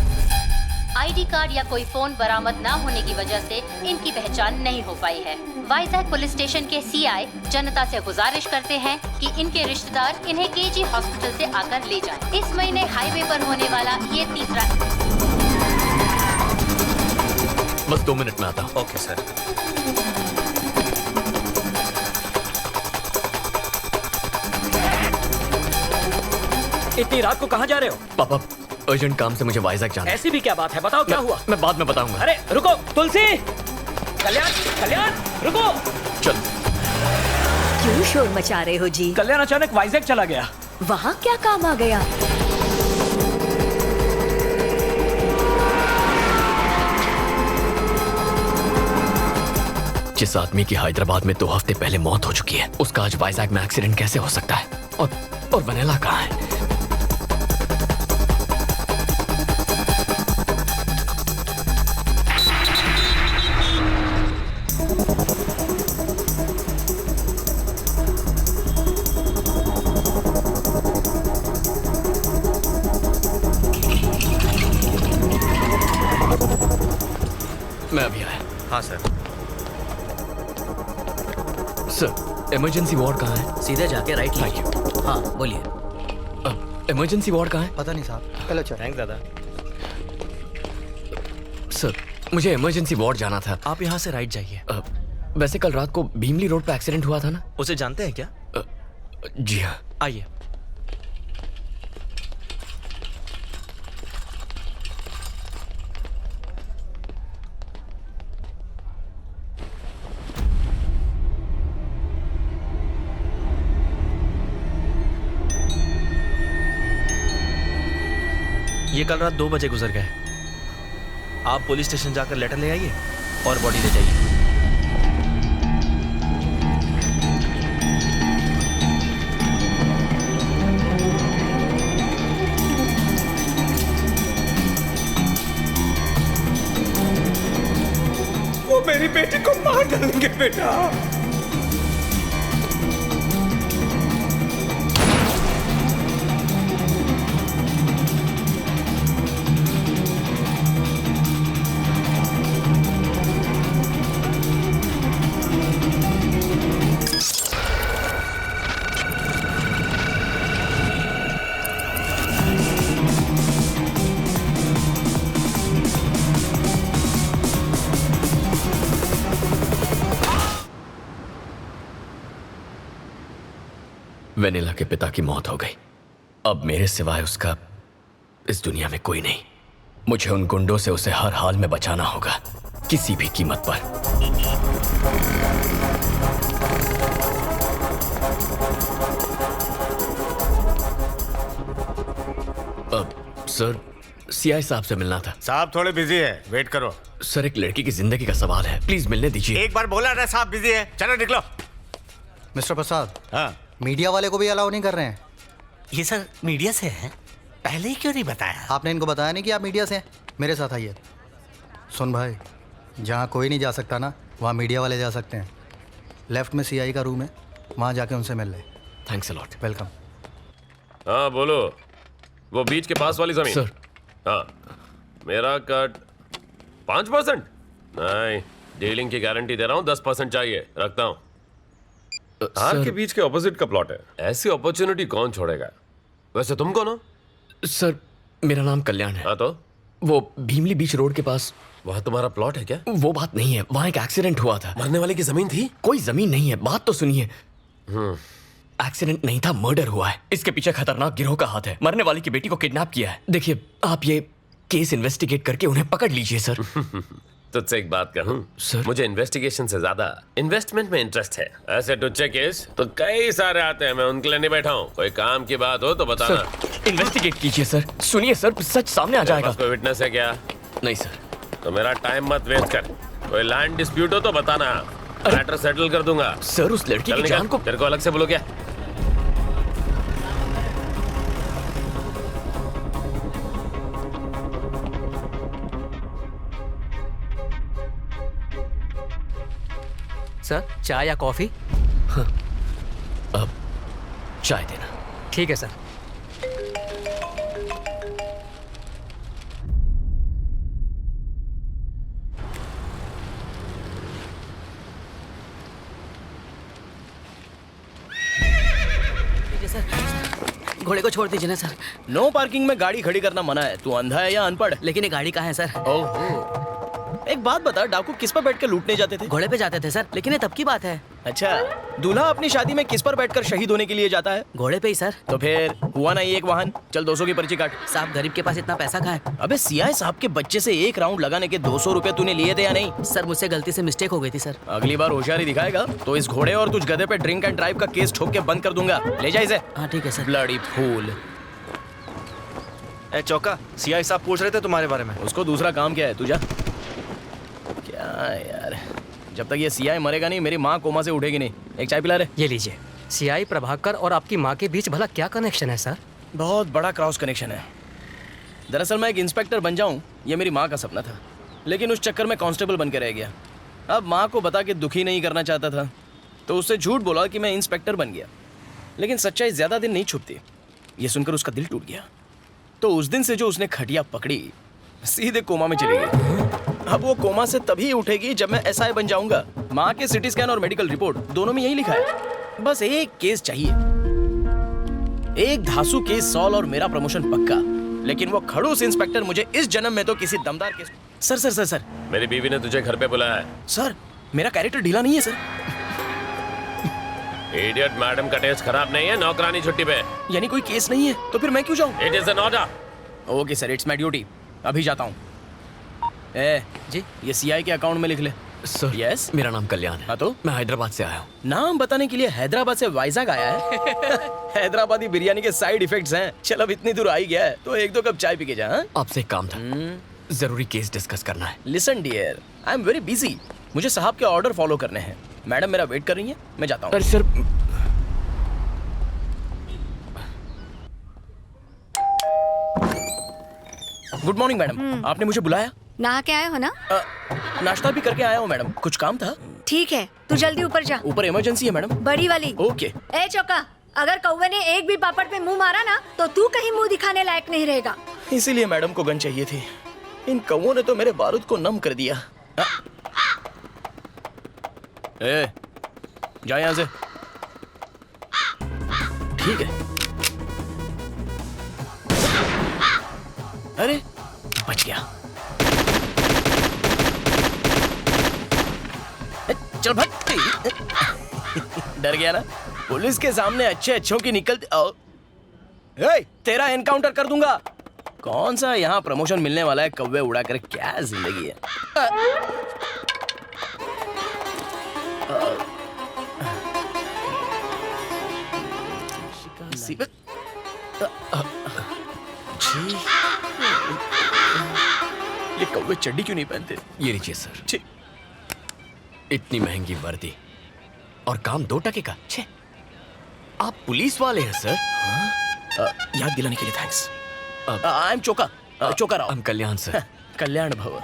आईडी कार्ड या कोई फोन बरामद न होने की वजह से इनकी पहचान नहीं हो पाई है। वाइजैक पुलिस स्टेशन के सीआई जनता से गुजारिश करते हैं कि इनके रिश्तेदार इन्हें केजी हॉस्पिटल से आकर ले जाएं। इस महीने हाईवे पर होने वाला ये तीसरा। बस 2 मिनट में आता हूँ। Okay sir. इतनी रात को कहाँ जा रहे हो? पापा, अर्जेंट काम से मुझे वाइजैक जाना है। ऐसी भी क्या बात है? बताओ क्या हुआ? मैं बाद में बताऊंगा। अरे रुको, तुलसी! कल्याण, कल्याण, रुको! चल। क्यों शोर मचा रहे हो जी? कल्याण अचानक वाइजैक चला गया। वहाँ क्या काम आ गया? जिस आदमी की हैदराबाद में 2 हफ्ते पहले मौत हो चुकी है, उसका आज वाइजैक में एक्सीडेंट कैसे हो सकता है? और वनेला कहाँ है? मैं अभी आया। हाँ सर। सर, इमरजेंसी वार्ड कहाँ है? सीधे जाके राइट लीजिए। हाँ बोलिए। इमरजेंसी वार्ड कहाँ है? पता नहीं साहब। चलो चलो। थैंक दादा। सर, मुझे इमरजेंसी वार्ड जाना था। आप यहाँ से राइट जाइए। वैसे कल रात को भीमली रोड पे एक्सीडेंट हुआ था ना? उसे जानते हैं क्या? जी हाँ। आइए। ये कल रात 2 बजे गुजर गए। आप पुलिस स्टेशन जाकर लेटर ले आइए और बॉडी ले जाइए। वो मेरी बेटी को मार डालेंगे बेटा। वेनिला के पिता की मौत हो गई। अब मेरे सिवाय उसका इस दुनिया में कोई नहीं। मुझे उन गुंडों से उसे हर हाल में बचाना होगा, किसी भी कीमत पर। अब सर, सीआई साहब से मिलना था। साहब थोड़े बिजी है, वेट करो। सर, एक लड़की की जिंदगी का सवाल है, प्लीज मिलने दीजिए। एक बार बोला ना साहब बिजी है, चलो निकलो। मिस्टर प्रसाद, हाँ, मीडिया वाले को भी अलाउ नहीं कर रहे हैं। ये सर मीडिया से है, पहले ही क्यों नहीं बताया? आपने इनको बताया नहीं कि आप मीडिया से हैं? मेरे साथ आइए। सुन भाई, जहाँ कोई नहीं जा सकता ना, वहाँ मीडिया वाले जा सकते हैं। लेफ्ट में सीआई का रूम है, वहाँ जाके उनसे मिल ले। Thanks a lot. वेलकम। हाँ बोलो, वो बीच के पास वाली जमीन। सर, हाँ, मेरा कट 5%? नहीं, डीलिंग की गारंटी दे रहा हूँ, 10% चाहिए, रखता हूँ। हार के बीच के ऑपोजिट का प्लॉट है, ऐसी अपॉर्चुनिटी कौन छोड़ेगा? वैसे तुम कौन हो? सर, मेरा नाम कल्याण है। हाँ तो? वो भीमली बीच रोड के पास। वहाँ तुम्हारा प्लॉट है क्या? वो बात नहीं है, वहाँ एक एक्सीडेंट हुआ था। मरने वाले की जमीन थी? कोई जमीन नहीं है, बात तो सुनिए। एक्सीडेंट नहीं था, मर्डर हुआ है। इसके पीछे खतरनाक गिरोह का हाथ है। मरने वाली की बेटी को किडनैप किया है। देखिए, आप ये केस इन्वेस्टिगेट करके उन्हें पकड़ लीजिए सर। तुझसे एक बात कहूँ सर, मुझे इन्वेस्टिगेशन से ज्यादा इन्वेस्टमेंट में इंटरेस्ट है। ऐसे टुच्चे केस तो कई सारे आते हैं, मैं उनके लिए नहीं बैठा हूँ। कोई काम की बात हो तो बताना। सर, इन्वेस्टिगेट कीजिए सर। सुनिए सर, सच सामने आ जाएगा। कोई विटनेस है क्या? नहीं सर। तो मेरा टाइम मत वेस्ट कर। कोई लैंड डिस्प्यूट हो तो बताना, मैटर सेटल कर दूंगा। सर, उस लड़की की जान को तेरे को अलग से बोलो क्या? सर, चाय या कॉफी? हाँ, अब चाय देना। ठीक है सर। घोड़े को छोड़ दीजिए ना सर। नो पार्किंग में गाड़ी खड़ी करना मना है। तू अंधा है या अनपढ़? लेकिन ये गाड़ी कहाँ है सर? ओहो, एक बात बता, डाकू किस पर बैठ कर लूटने जाते थे? घोड़े पे जाते थे सर, लेकिन ये तब की बात है। अच्छा, दूल्हा अपनी शादी में किस पर बैठकर शहीद होने के लिए जाता है? घोड़े पे ही सर। तो फिर हुआ ना एक वाहन। चल 200 की पर्ची काट। साहब, गरीब के पास इतना पैसा कहाँ है? अबे सीआई साहब के बच्चे से एक राउंड लगाने के 200 रुपए तूने लिए थे या नहीं? सर, मुझसे गलती से मिस्टेक हो गई थी सर। अगली बार होशियारी दिखाएगा तो इस घोड़े और तुझ गधे पे ड्रिंक एंड ड्राइव का केस ठोक के बंद कर दूंगा। ले जा इसे। हाँ ठीक है सर। Bloody fool. ए चौका, सीआई साहब पूछ रहे थे तुम्हारे बारे में। उसको दूसरा काम क्या है? तू जा। क्या यार, जब तक ये सीआई मरेगा नहीं, मेरी माँ कोमा से उठेगी नहीं। एक चाय पिला रहे। ये लीजिए। सीआई प्रभाकर और आपकी माँ के बीच भला क्या कनेक्शन है सर? बहुत बड़ा क्रॉस कनेक्शन है। दरअसल मैं एक इंस्पेक्टर बन जाऊं, ये मेरी माँ का सपना था, लेकिन उस चक्कर में कांस्टेबल बन के रह गया। अब माँ को बता के दुखी नहीं करना चाहता था, तो उससे झूठ बोला कि मैं इंस्पेक्टर बन गया। लेकिन सच्चाई ज्यादा दिन नहीं छुपती। ये सुनकर उसका दिल टूट गया। तो उस दिन से जो उसने खटिया पकड़ी, सीधे कोमा में चली गई। अब वो कोमा से तभी उठेगी जब मैं एसआई बन जाऊंगा। माँ के सिटी स्कैन और मेडिकल रिपोर्ट दोनों में यही लिखा है। बस एक केस चाहिए, एक धांसू केस सॉल्व और मेरा प्रमोशन पक्का। लेकिन वो खड़ूस इंस्पेक्टर मुझे इस जन्म में तो किसी दमदार case. Sir sir sir sir, मेरी बीवी ने तुझे घर पे बुलाया है। सर, मेरा कैरेक्टर ढीला नहीं है सर। इडियट, मैडम का टेस्ट खराब नहीं है, नौकरानी छुट्टी पे। यानी कोई केस नहीं है तो फिर मैं क्यों जाऊं? It is an order. Okay sir, it's my duty. अभी जाता हूँ। ए जी, ये सीआई के अकाउंट में लिख ले। सर, यस, मेरा नाम कल्याण है। हाँ तो? मैं हैदराबाद से आया हूँ। नाम बताने के लिए हैदराबाद से वाइजाग आया है? हैदराबादी बिरयानी के साइड इफेक्ट्स हैं। चल, अब इतनी दूर आ ही गया है तो एक दो कप चाय पी के जा। आपसे एक काम था, जरूरी केस डिस्कस करना है। Listen dear, I am very busy. मुझे साहब के ऑर्डर फॉलो करने हैं। मैडम मेरा वेट कर रही है, मैं जाता हूँ। अरे सर, गुड मॉर्निंग मैडम। आपने मुझे बुलाया? नहा के आए हो ना? नाश्ता भी करके आया हूँ मैडम। कुछ काम था? ठीक है, तू जल्दी ऊपर जा। ऊपर इमरजेंसी है मैडम। बड़ी वाली। ओके। ए चौका, अगर कौवे ने एक भी पापड़ पे मुंह मारा ना तो तू कहीं मुंह दिखाने लायक नहीं रहेगा। इसीलिए मैडम को गन चाहिए थी। इन कौवों ने तो मेरे बारूद को नम कर दिया। ए, जा यहाँ से। ठीक है। अरे, बच गया। चल भाग। डर गया ना? पुलिस के सामने अच्छे अच्छों की निकलती तेरा एनकाउंटर कर दूंगा। कौन सा यहाँ प्रमोशन मिलने वाला है, कौवे उड़ा कर क्या जिंदगी है। ये कौवे चड्डी क्यों नहीं पहनते? ये लीजिए सर। इतनी महंगी वर्दी और काम 2 टके का। छे, आप पुलिस वाले हैं सर? याद दिलाने के लिए thanks. I am Choka Rao. हम कल्याण सर। कल्याण भव।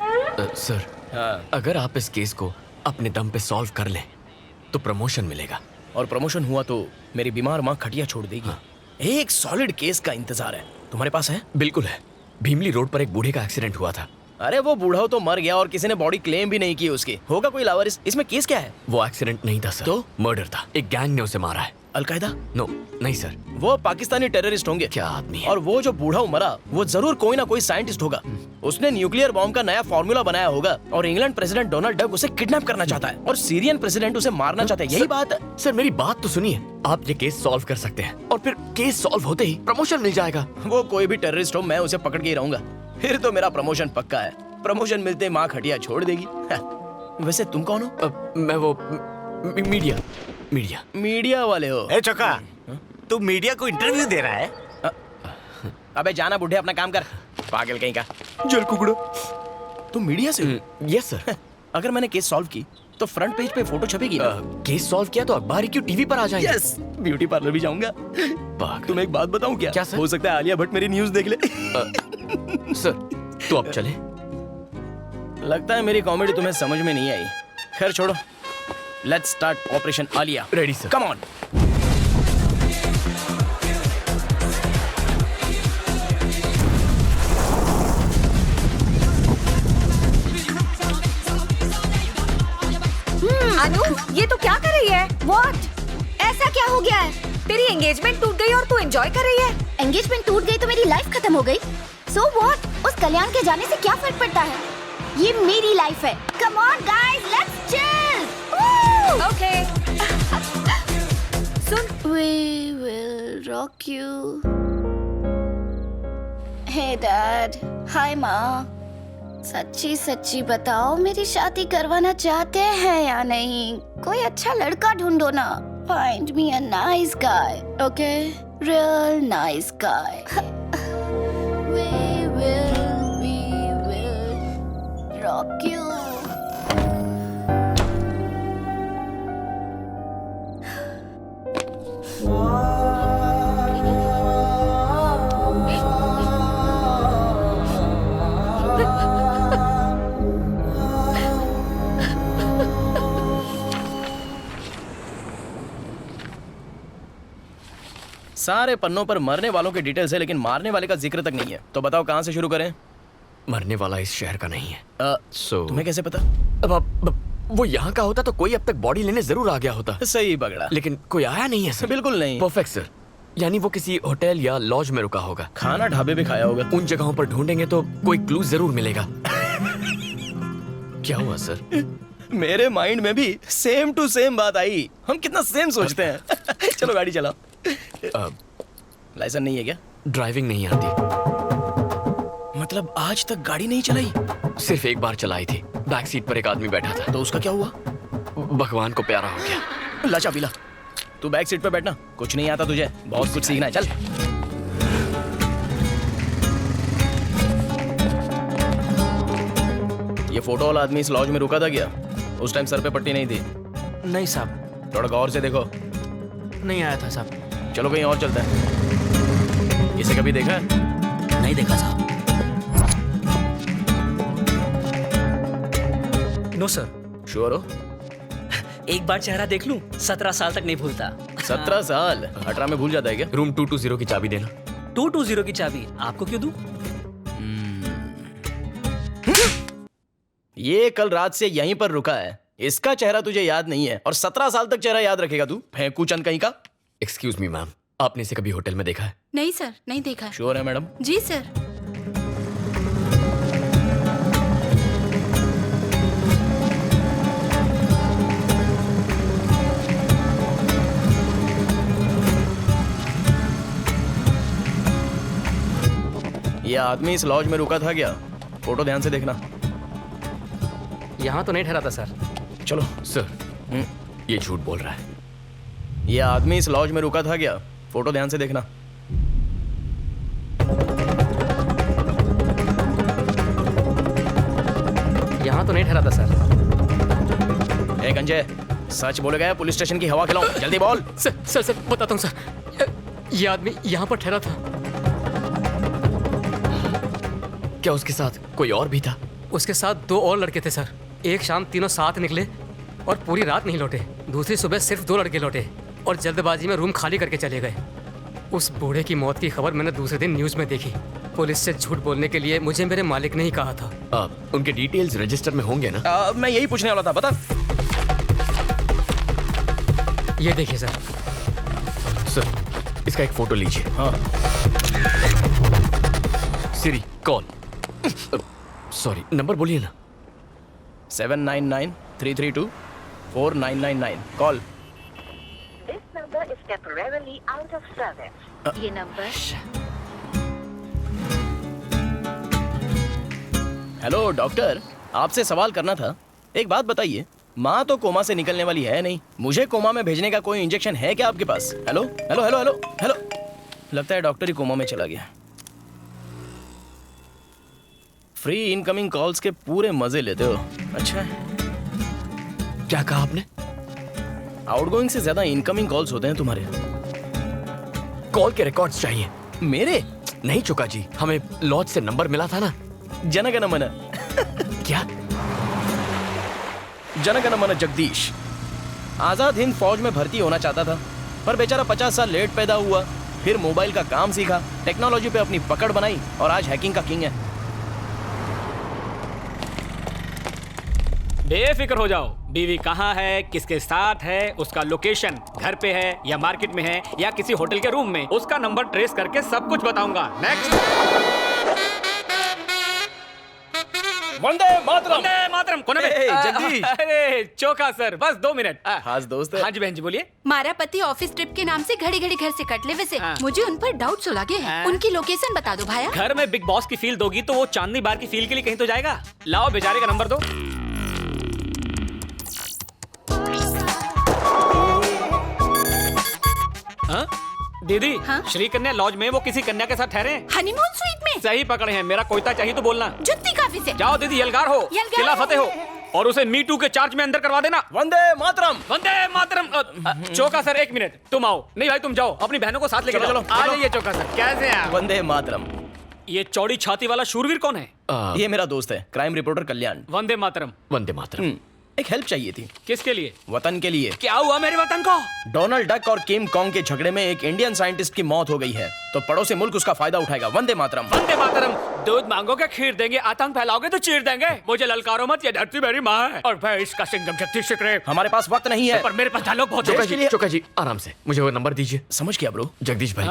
सर अगर आप इस केस को अपने दम पे सॉल्व कर लें तो प्रमोशन मिलेगा। और प्रमोशन हुआ तो मेरी बीमार माँ खटिया छोड़ देगी। एक सॉलिड केस का इंतजार है, तुम्हारे पास है? बिल्कुल है। भीमली रोड पर एक बूढ़े का एक्सीडेंट हुआ था। अरे वो बूढ़ा तो मर गया और किसी ने बॉडी क्लेम भी नहीं की उसकी। होगा कोई लावारिस। इसमें केस क्या है? वो एक्सीडेंट नहीं था सर, तो मर्डर था। एक गैंग ने उसे मारा है। अलकायदा? नो नहीं सर, वो पाकिस्तानी टेररिस्ट होंगे। क्या आदमी है? और वो जो बूढ़ा मरा वो जरूर कोई ना कोई साइंटिस्ट होगा। उसने न्यूक्लियर बॉम्ब का नया फॉर्मूला बनाया होगा और इंग्लैंड प्रेसिडेंट डोनाल्ड डक उसे किडनैप करना चाहता है और सीरियन प्रेसिडेंट उसे मारना चाहता है। यही बात है। सर मेरी बात तो सुनिए। आप ये केस सॉल्व कर सकते हैं और फिर केस सॉल्व होते ही प्रमोशन मिल जाएगा। वो कोई भी टेररिस्ट हो, मैं उसे पकड़ के ही रहूंगा। फिर तो मेरा प्रमोशन पक्का है। प्रमोशन मिलते माँ खटिया छोड़ देगी। वैसे तुम कौन हो? मैं वो मीडिया वाले हो? ए चोका, तू मीडिया को इंटरव्यू दे रहा है? अबे जाना बुढ़े, अपना काम कर। पागल कहीं का जल कुकड़ो। तुम मीडिया से हो? Yes sir. अगर मैंने केस सॉल्व की तो फ्रंट पेज पे फोटो छपेगी। केस सॉल्व किया तो अखबार ही क्यों, टीवी पर आ जाएंगे। यस, ब्यूटी पार्लर भी जाऊंगा। तुम एक बात बताऊं क्या? सर? हो सकता है आलिया भट्ट मेरी न्यूज देख ले। सर तो अब चले। लगता है मेरी कॉमेडी तुम्हें समझ में नहीं आई। खैर छोड़ो, let's start operation Alia. Ready sir. Come on. Anu, ये तो क्या कर रही है? What? ऐसा क्या हो गया है? तेरी एंगेजमेंट टूट गई और तू एंजॉय कर रही है? एंगेजमेंट टूट गई तो मेरी लाइफ खत्म हो गई। So what? उस कल्याण के जाने से क्या फर्क पड़ता है? ये मेरी लाइफ है। Come on guys, let's chill. Okay. Soon, we will rock you. Hey dad, hi माँ। सच्ची सच्ची बताओ, मेरी शादी करवाना चाहते हैं या नहीं? कोई अच्छा लड़का ढूंढो ना। Find me a nice guy, okay? Real nice guy. We will rock you. सारे पन्नों पर मरने वालों के डिटेल्स है, लेकिन मारने वाले का जिक्र तक नहीं है। तो बताओ कहाँ से शुरू करें? मरने वाला इस शहर का नहीं है। तुम्हें कैसे पता? अब वो यहाँ का होता तो कोई अब तक बॉडी लेने जरूर आ गया होता। सही पकड़ा। लेकिन कोई आया नहीं है सर। बिल्कुल नहीं। Perfect sir. यानी वो किसी होटल या लॉज में रुका होगा। खाना ढाबे पे खाया होगा। उन जगहों पर ढूंढेंगे तो कोई क्लू जरूर मिलेगा। क्या हुआ सर? मेरे माइंड में भी सेम टू सेम बात आई। हम कितना सेम सोचते हैं। चलो गाड़ी चलाओ। लाइसेंस नहीं है क्या? ड्राइविंग नहीं आती। मतलब आज तक गाड़ी नहीं चलाई? सिर्फ एक बार चलाई थी। बैक सीट पर एक आदमी बैठा था। तो उसका क्या हुआ? भगवान को प्यारा हो गया। लाचा पीला। तू बैक सीट पे बैठना। कुछ नहीं आता तुझे, बहुत कुछ सीखना है। चल। ये फोटो वाला आदमी इस लॉज में रुका था क्या? उस टाइम सर पे पट्टी नहीं थी? नहीं साहब। थोड़ा गौर से देखो। नहीं आया था साहब। चलो कहीं और चलते हैं। इसे कभी देखा? नहीं देखा साहब। No sir. श्योर हो? एक बार चेहरा देख लूं, 17 साल तक नहीं भूलता। 17 साल? 18 में भूल जाता है क्या? रूम 220 की चाबी देना। 220 की चाबी आपको क्यों दूं? ये कल रात से यहीं पर रुका है। इसका चेहरा तुझे याद नहीं है और 17 साल तक चेहरा याद रखेगा तू? फेंकू चंद कहीं का। एक्सक्यूज मी मैम, आपने इसे कभी होटल में देखा है? नहीं सर, नहीं देखा। श्योर है मैडम? जी सर। ये आदमी इस लॉज में रुका था क्या? फोटो ध्यान से देखना। यहाँ तो नहीं ठहरा था सर। चलो सर, ये झूठ बोल रहा है। ये आदमी इस लॉज में रुका था क्या? फोटो ध्यान से देखना। यहाँ तो नहीं ठहरा था सर। ए गंजे, सच बोलेगा या पुलिस स्टेशन की हवा खिलाऊं? जल्दी बोल। सर बताता हूँ सर। ये आदमी यहाँ पर ठहरा था। क्या उसके साथ कोई और भी था? उसके साथ 2 और लड़के थे सर। एक शाम तीनों साथ निकले और पूरी रात नहीं लौटे। दूसरी सुबह सिर्फ 2 लड़के लौटे और जल्दबाजी में रूम खाली करके चले गए। उस बूढ़े की मौत की खबर मैंने दूसरे दिन न्यूज़ में देखी। पुलिस से झूठ बोलने के लिए मुझे मेरे मालिक ने ही कहा था। उनके डिटेल्स रजिस्टर में होंगे ना? मैं यही पूछने वाला था। बता। ये देखिए सर। सर, इसका एक फोटो लीजिए। हाँ। Siri call. सॉरी, नंबर बोलिए ना। 799-332-4999 call. This number is temporarily out of service. ये नंबर। हेलो डॉक्टर, आपसे सवाल करना था। एक बात बताइए, माँ तो कोमा से निकलने वाली है नहीं, मुझे कोमा में भेजने का कोई इंजेक्शन है क्या आपके पास? Hello hello hello hello hello. लगता है डॉक्टर ही कोमा में चला गया। फ्री इनकमिंग कॉल्स के पूरे मजे लेते हो। अच्छा है। क्या कहा आपने? आउटगोइंग से ज्यादा इनकमिंग कॉल्स होते हैं तुम्हारे। कॉल के रिकॉर्ड्स चाहिए। मेरे? नहीं चुका जी, हमें लॉज से नंबर मिला था ना। जनगण मन। क्या? जनगण मन जगदीश आजाद हिंद फौज में भर्ती होना चाहता था, पर बेचारा 50 साल लेट पैदा हुआ। फिर मोबाइल का काम सीखा, टेक्नोलॉजी पे अपनी पकड़ बनाई और आज हैकिंग का किंग है। बेफिक्र हो जाओ। बीवी कहाँ है, किसके साथ है, उसका लोकेशन घर पे है या मार्केट में है या किसी होटल के रूम में, उसका नंबर ट्रेस करके सब कुछ बताऊंगा। नेक्स्ट। वंदे मातरम। वंदे मातरम। कौन है? जगदीश। अरे चोखा सर, बस 2 मिनट। खास दोस्त है। हाँ जी बहन जी बोलिए। मारा पति ऑफिस ट्रिप के नाम से घड़ी घड़ी घर से कट ले। वैसे मुझे उन पर डाउट्स लगे हैं। उनकी लोकेशन बता दो भाया। घर में बिग बॉस की फील दोगी तो वो चांदनी बार की फील के लिए कहीं तो जाएगा। लाओ बेचारे का नंबर दो। दीदी, श्री कन्या लॉज में वो किसी कन्या के साथ ठहरे हैं। हनीमून स्वीट में। सही पकड़े हैं। मेरा कोयता चाहिए तो बोलना। जुत्ती काफी से। जाओ दीदी, यलगार हो, किला फतेह हो और उसे मी टू के चार्ज में अंदर करवा देना। वंदे मातरम। वंदे मातरम। चोका सर 1 मिनट, तुम आओ। नहीं भाई तुम जाओ, अपनी बहनों को साथ लेकर चलो। आ जाइए चोका सर। कैसे हैं? वंदे मातरम। ये चौड़ी छाती वाला शूरवीर कौन है? ये मेरा दोस्त है, क्राइम रिपोर्टर कल्याण। वंदे मातरम। वंदे मातरम। एक हेल्प चाहिए थी। किसके लिए? वतन के लिए। क्या हुआ मेरे वतन को? डोनाल्ड डक और किम कॉन्ग के झगड़े में एक इंडियन साइंटिस्ट की मौत हो गई है, तो पड़ोसी मुल्क उसका फायदा उठाएगा। वंदे मातरम। वंदे मातरम। दूध मांगोगे खीर देंगे, आतंक फैलाओगे तो चीर देंगे। मुझे ललकारो मत, ये धरती मेरी माँ है और मैं इसका सिंघम शक्ति शिकरे। हमारे पास वक्त नहीं है, पर मेरे पास डायलॉग बहुत है। चोका जी आराम से, मुझे वो नंबर दीजिए। समझ गया ब्रो। जगदीश भाई,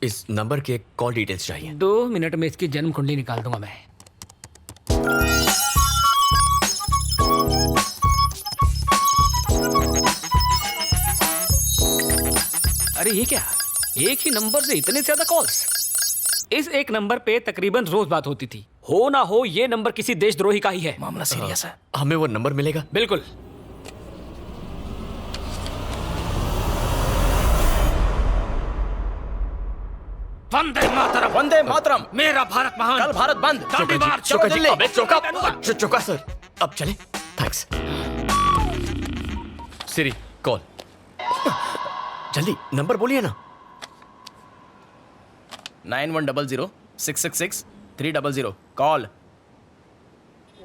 इस नंबर के कॉल डिटेल्स चाहिए। 2 मिनट में इसकी जन्म कुंडली निकाल दूंगा मैं। अरे ये क्या, एक ही नंबर से इतने ज्यादा कॉल्स? इस एक नंबर पे तकरीबन रोज बात होती थी। हो ना हो ये नंबर किसी देशद्रोही का ही है। मामला सीरियस है। हमें वो नंबर मिलेगा? बिल्कुल। वंदे मातरम। वंदे मातरम। मेरा भारत महान। कल भारत बंद। दांडी मार्च। चोका जी, दिल्ली। अबे चोका सर, अब चले। थैंक्स। Siri call. जल्दी नंबर बोलिए ना। 9100-666-300 call.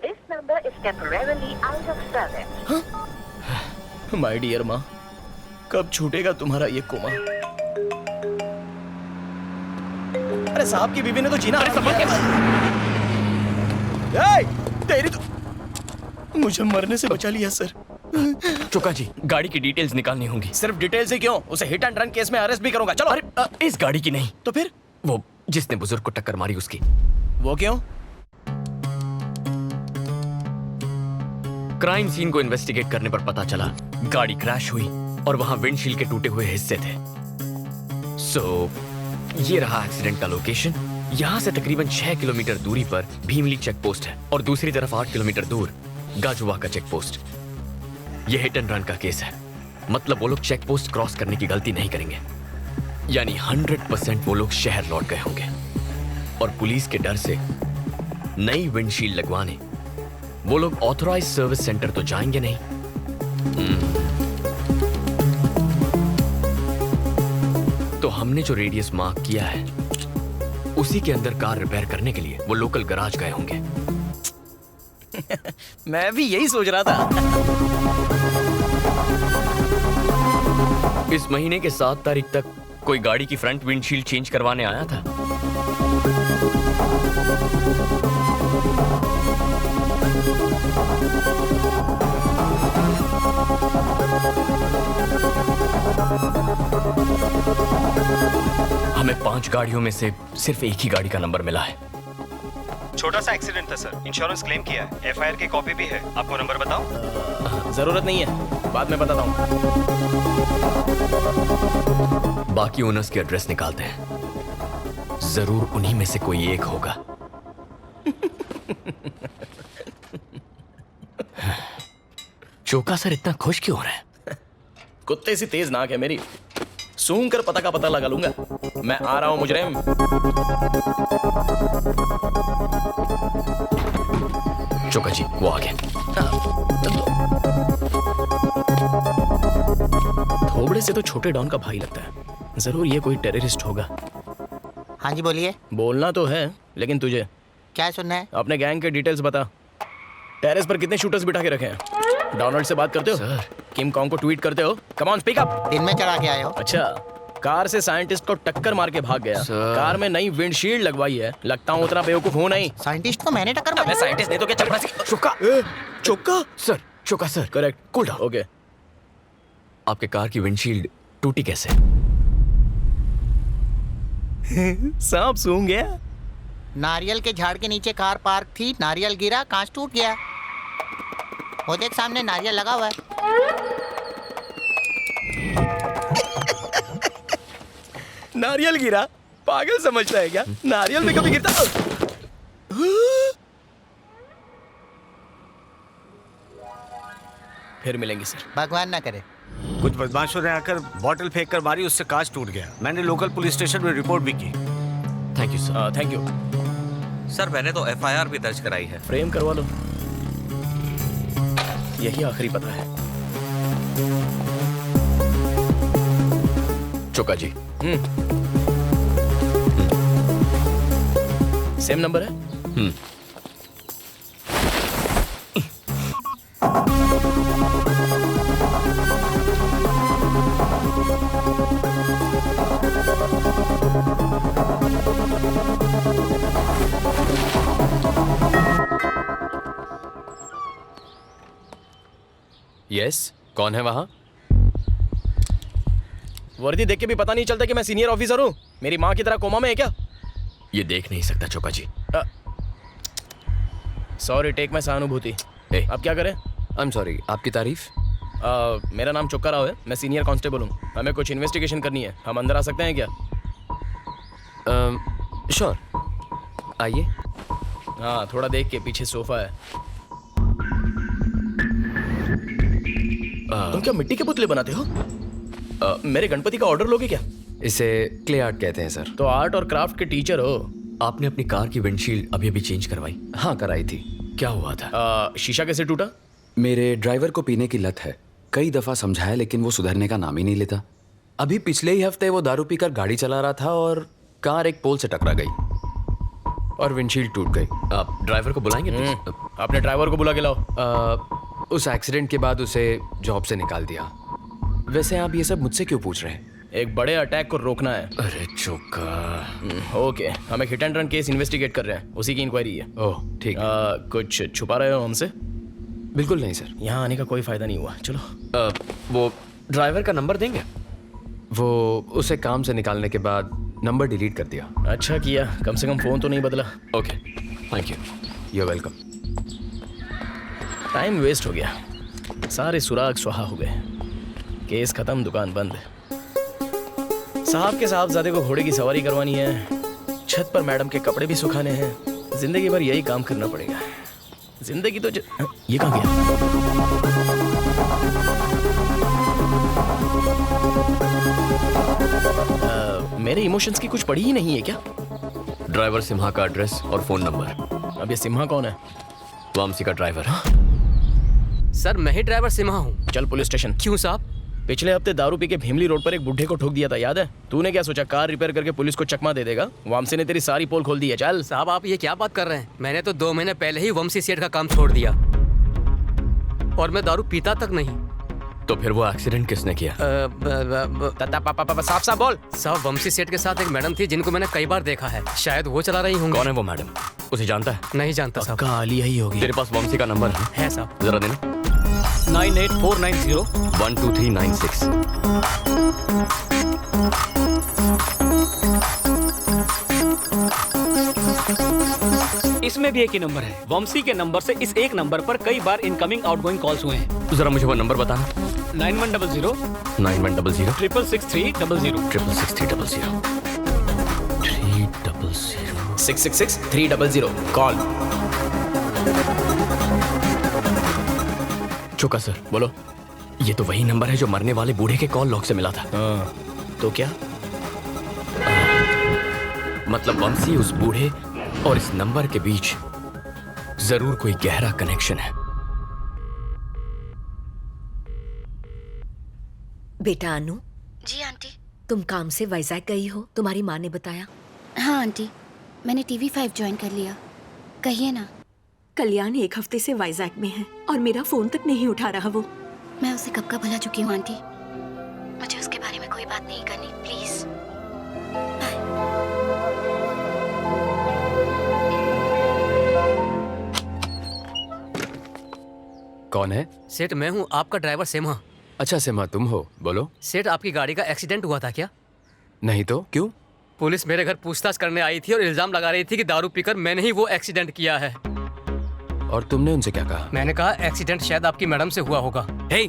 This number is temporarily out of service. My dear माँ, कब छूटेगा तुम्हारा ये कोमा? अरे साहब की बीवी ने तो जीना संभल के। तेरी तो मुझे मरने से बचा लिया सर। चोका जी, गाड़ी की डिटेल्स निकालनी होंगी। सिर्फ डिटेल्स ही क्यों, उसे हिट एंड रन केस में अरेस्ट भी करूंगा। चलो। अरे इस गाड़ी की नहीं तो फिर? वो जिसने बुजुर्ग को टक्कर मारी उसकी। वो क्यों? क्राइम सीन को इन्वेस्टिगेट करने पर पता चला गाड़ी क्रैश हुई और वहां विंडशील्ड के टूटे हुए हिस्से थे। सो ये रहा एक्सीडेंट का लोकेशन, यहाँ से तकरीबन 6 किलोमीटर दूरी पर भीमली चेक पोस्ट है और दूसरी तरफ 8 किलोमीटर दूर गाजुआ का चेक पोस्ट। यह हिट एंड रन का केस है, मतलब वो लोग चेक पोस्ट क्रॉस करने की गलती नहीं करेंगे। यानी 100% वो लोग शहर लौट गए होंगे और पुलिस के डर से नई विंडशील्ड लगवाने वो लोग ऑथराइज्ड सर्विस सेंटर तो जाएंगे नहीं। तो हमने जो रेडियस मार्क किया है उसी के अंदर कार रिपेयर करने के लिए वो लोकल गराज गए होंगे। मैं भी यही सोच रहा था। इस महीने के 7 तारीख तक कोई गाड़ी की फ्रंट विंडशील्ड चेंज करवाने आया था? हमें 5 गाड़ियों में से सिर्फ एक ही गाड़ी का नंबर मिला है। छोटा सा एक्सीडेंट था सर, इंश्योरेंस क्लेम किया है, एफआईआर की कॉपी भी है। आपको नंबर बताऊं? जरूरत नहीं है, बाद में बताता हूँ। बाकी ओनर्स के एड्रेस निकालते हैं, जरूर उन्हीं में से कोई एक होगा। चोका सर इतना खुश क्यों हो रहा है? कुत्ते सी तेज नाक है मेरी, सूंघ कर पता का पता लगा लूंगा। मैं आ रहा हूं मुजरिम। चोका जी वो आ गए। थोबड़े से तो छोटे डॉन का भाई लगता है, जरूर ये कोई टेररिस्ट होगा। हाँ जी बोलिए। बोलना तो है, लेकिन तुझे क्या सुनना है? अपने गैंग के डिटेल्स बता। टेरेस पर कितने शूटर्स बिठा के रखे हैं? डोनाल्ड से बात करते हो? किम कॉन्ग को ट्वीट करते हो? Come on speak up. दिन में चढ़ा के आए हो? अच्छा, कार से साइंटिस्ट को टक्कर मार के भाग गया। कार में नई विंडशील्ड लगवाई है। लगता हूँ उतना बेवकूफ हूँ नहीं। साइंटिस्ट को मैंने टक्कर मारी। मैं साइंटिस्ट नहीं तो क्या चक्का Choka Choka sir, Choka sir correct, cool down. Okay. आपके कार की विंडशील्ड टूटी कैसे? सांप सूंघ गया। नारियल के झाड़ के नीचे कार पार्क थी, नारियल गिरा, कांच टूट गया। वो देख सामने नारियल लगा हुआ है। नारियल गिरा? पागल समझता है क्या? नारियल में कभी गिरता? फिर मिलेंगे सर। भगवान ना करे। कुछ बदमाशों ने आकर बॉटल फेंक कर मारी, उससे कांच टूट गया। मैंने लोकल पुलिस स्टेशन में रिपोर्ट भी की। Thank you sir. Thank you sir. मैंने तो एफआईआर भी दर्ज कराई है। फ्रेम करवा लो, यही आखिरी पता है। चोका जी। सेम नंबर है? यस, कौन है वहां? वर्दी देख के भी पता नहीं चलता कि मैं सीनियर ऑफिसर हूँ। मेरी माँ की तरह कोमा में है क्या? ये देख नहीं सकता चोका जी। सॉरी, टेक मैं सहानुभूति। अब क्या करें? आई एम सॉरी, आपकी तारीफ? मेरा नाम चोक्का राव है, मैं सीनियर कांस्टेबल हूँ। हमें कुछ इन्वेस्टिगेशन करनी है। हम अंदर आ सकते हैं क्या? श्योर, आइए। हाँ, थोड़ा देख के, पीछे सोफा है। तुम क्या मिट्टी के पुतले बनाते हो? मेरे गणपति का ऑर्डर लोगे क्या? इसे क्ले आर्ट कहते हैं सर। तो आर्ट और क्राफ्ट के टीचर हो। आपने अपनी कार की विंडशील्ड अभी चेंज करवाई? हाँ, कराई थी। क्या हुआ था? शीशा कैसे टूटा? मेरे ड्राइवर को पीने की लत है। कई दफा समझाया लेकिन वो सुधरने का नाम ही नहीं लेता। अभी पिछले ही हफ्ते वो दारू पीकर गाड़ी चला रहा था और कार एक पोल से टकरा गई और विंडशील्ड टूट गई। आप ड्राइवर को बुलाएंगे? आपने ड्राइवर को बुला के लाओ। उस एक्सीडेंट के बाद उसे जॉब से निकाल दिया। वैसे आप ये सब मुझसे क्यों पूछ रहे हैं? एक बड़े अटैक को रोकना है। अरे चोका। ओके, हम एक hit and run case investigate कर रहे हैं, उसी की इंक्वायरी है। ओह ठीक। कुछ छुपा रहे हो हमसे? बिल्कुल नहीं सर। यहाँ आने का कोई फायदा नहीं हुआ। चलो। वो ड्राइवर का नंबर देंगे? वो उसे काम से निकालने के बाद नंबर डिलीट कर दिया। अच्छा किया, कम से कम फोन तो नहीं बदला। Okay, thank you. You welcome. Time waste हो गया, सारे सुराग सुहा हो गए। केस खत्म, दुकान बंद। साहब के साहबजादे को घोड़े की सवारी करवानी है, छत पर मैडम के कपड़े भी सुखाने हैं। जिंदगी भर यही काम करना पड़ेगा। जिंदगी तो ये कहाँ गया? मेरे इमोशंस की कुछ पड़ी ही नहीं है क्या? ड्राइवर सिम्हा का एड्रेस और फोन नंबर। अब ये सिम्हा कौन है? वामसी का ड्राइवर। सर मैं ही ड्राइवर सिम्हा हूँ। चल पुलिस स्टेशन। क्यों साहब? पिछले हफ्ते दारू पी के भीमली रोड पर एक बुढ़े को ठोक दिया था, याद है? तूने क्या सोचा कार रिपेयर करके पुलिस को चकमा दे देगा? वामसी ने तेरी सारी पोल खोल दी है। चल साहब आप ये क्या बात कर रहे हैं? मैंने तो 2 महीने पहले ही वंशी सेठ का काम छोड़ दिया और मैं दारू पीता तक नहीं। तो फिर वो एक्सीडेंट किसने किया? साफ साफ बोल। साहब वंशी सेठ के साथ एक मैडम थी जिनको मैंने कई बार देखा है, शायद वो चला रही होंगी। कौन है वो मैडम? उसे जानता है? नहीं जानता साहब। पक्का आलिया ही होगी। तेरे पास वंशी का नंबर है साहब? जरा देना। 98490 12396। इसमें भी एक ही नंबर है। वंशी के नंबर से इस एक नंबर पर कई बार इनकमिंग आउटगोइंग कॉल्स हुए हैं। जरा मुझे वो नंबर बताना। 9100 9100 666 666 666 300 कॉल। चुका सर। बोलो। ये तो वही नंबर है जो मरने वाले बूढ़े के कॉल लॉग से मिला था। तो क्या मतलब वंशी उस बूढ़े और इस नंबर के बीच जरूर कोई गहरा कनेक्शन है। बेटा अनु। जी आंटी। तुम काम से वाइजैक गई हो, तुम्हारी माँ ने बताया? हाँ आंटी, मैंने TV5 ज्वाइन कर लिया। कहिए ना। कल्याण 1 हफ्ते से वाइजैक में है और मेरा फोन तक नहीं उठा रहा वो। मैं उसे कब का भुला चुकी हूँ आंटी। मुझे उसके बारे में कोई बात नहीं करनी, प्लीज। कौन है? सेठ मैं हूँ, आपका ड्राइवर सिम्हा। अच्छा सिम्हा तुम हो, बोलो। सेठ आपकी गाड़ी का एक्सीडेंट हुआ था क्या? नहीं तो क्यों? पुलिस मेरे घर पूछताछ करने आई थी और इल्जाम लगा रही थी कि दारू पीकर मैंने ही वो एक्सीडेंट किया है। और तुमने उनसे क्या कहा? मैंने कहा एक्सीडेंट शायद आपकी मैडम से हुआ होगा। हे,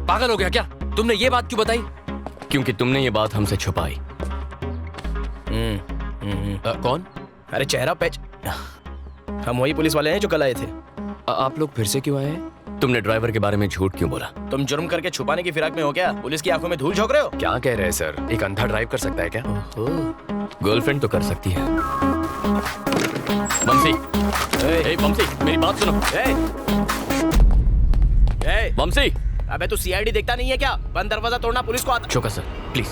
पागल हो गया क्या? तुमने ये बात क्यों बताई? क्योंकि तुमने ये बात हमसे छुपाई। कौन? अरे चेहरा पैच। हम वही पुलिस वाले हैं जो कल आए थे। आप लोग फिर से क्यों आए हैं? तुमने ड्राइवर के बारे में झूठ क्यों बोला? तुम जुर्म करके छुपाने की फिराक में हो क्या? पुलिस की आंखों में धूल झोंक रहे हो? क्या कह रहे हैं सर? एक अंधा ड्राइव कर सकता है क्या? गर्लफ्रेंड तो कर सकती है। वंशी, वंशी मेरी बात सुनो। वंशी, अबे तू सीआईडी देखता नहीं है क्या? बंद दरवाजा तोड़ना पुलिस को आता। चौका सर प्लीज।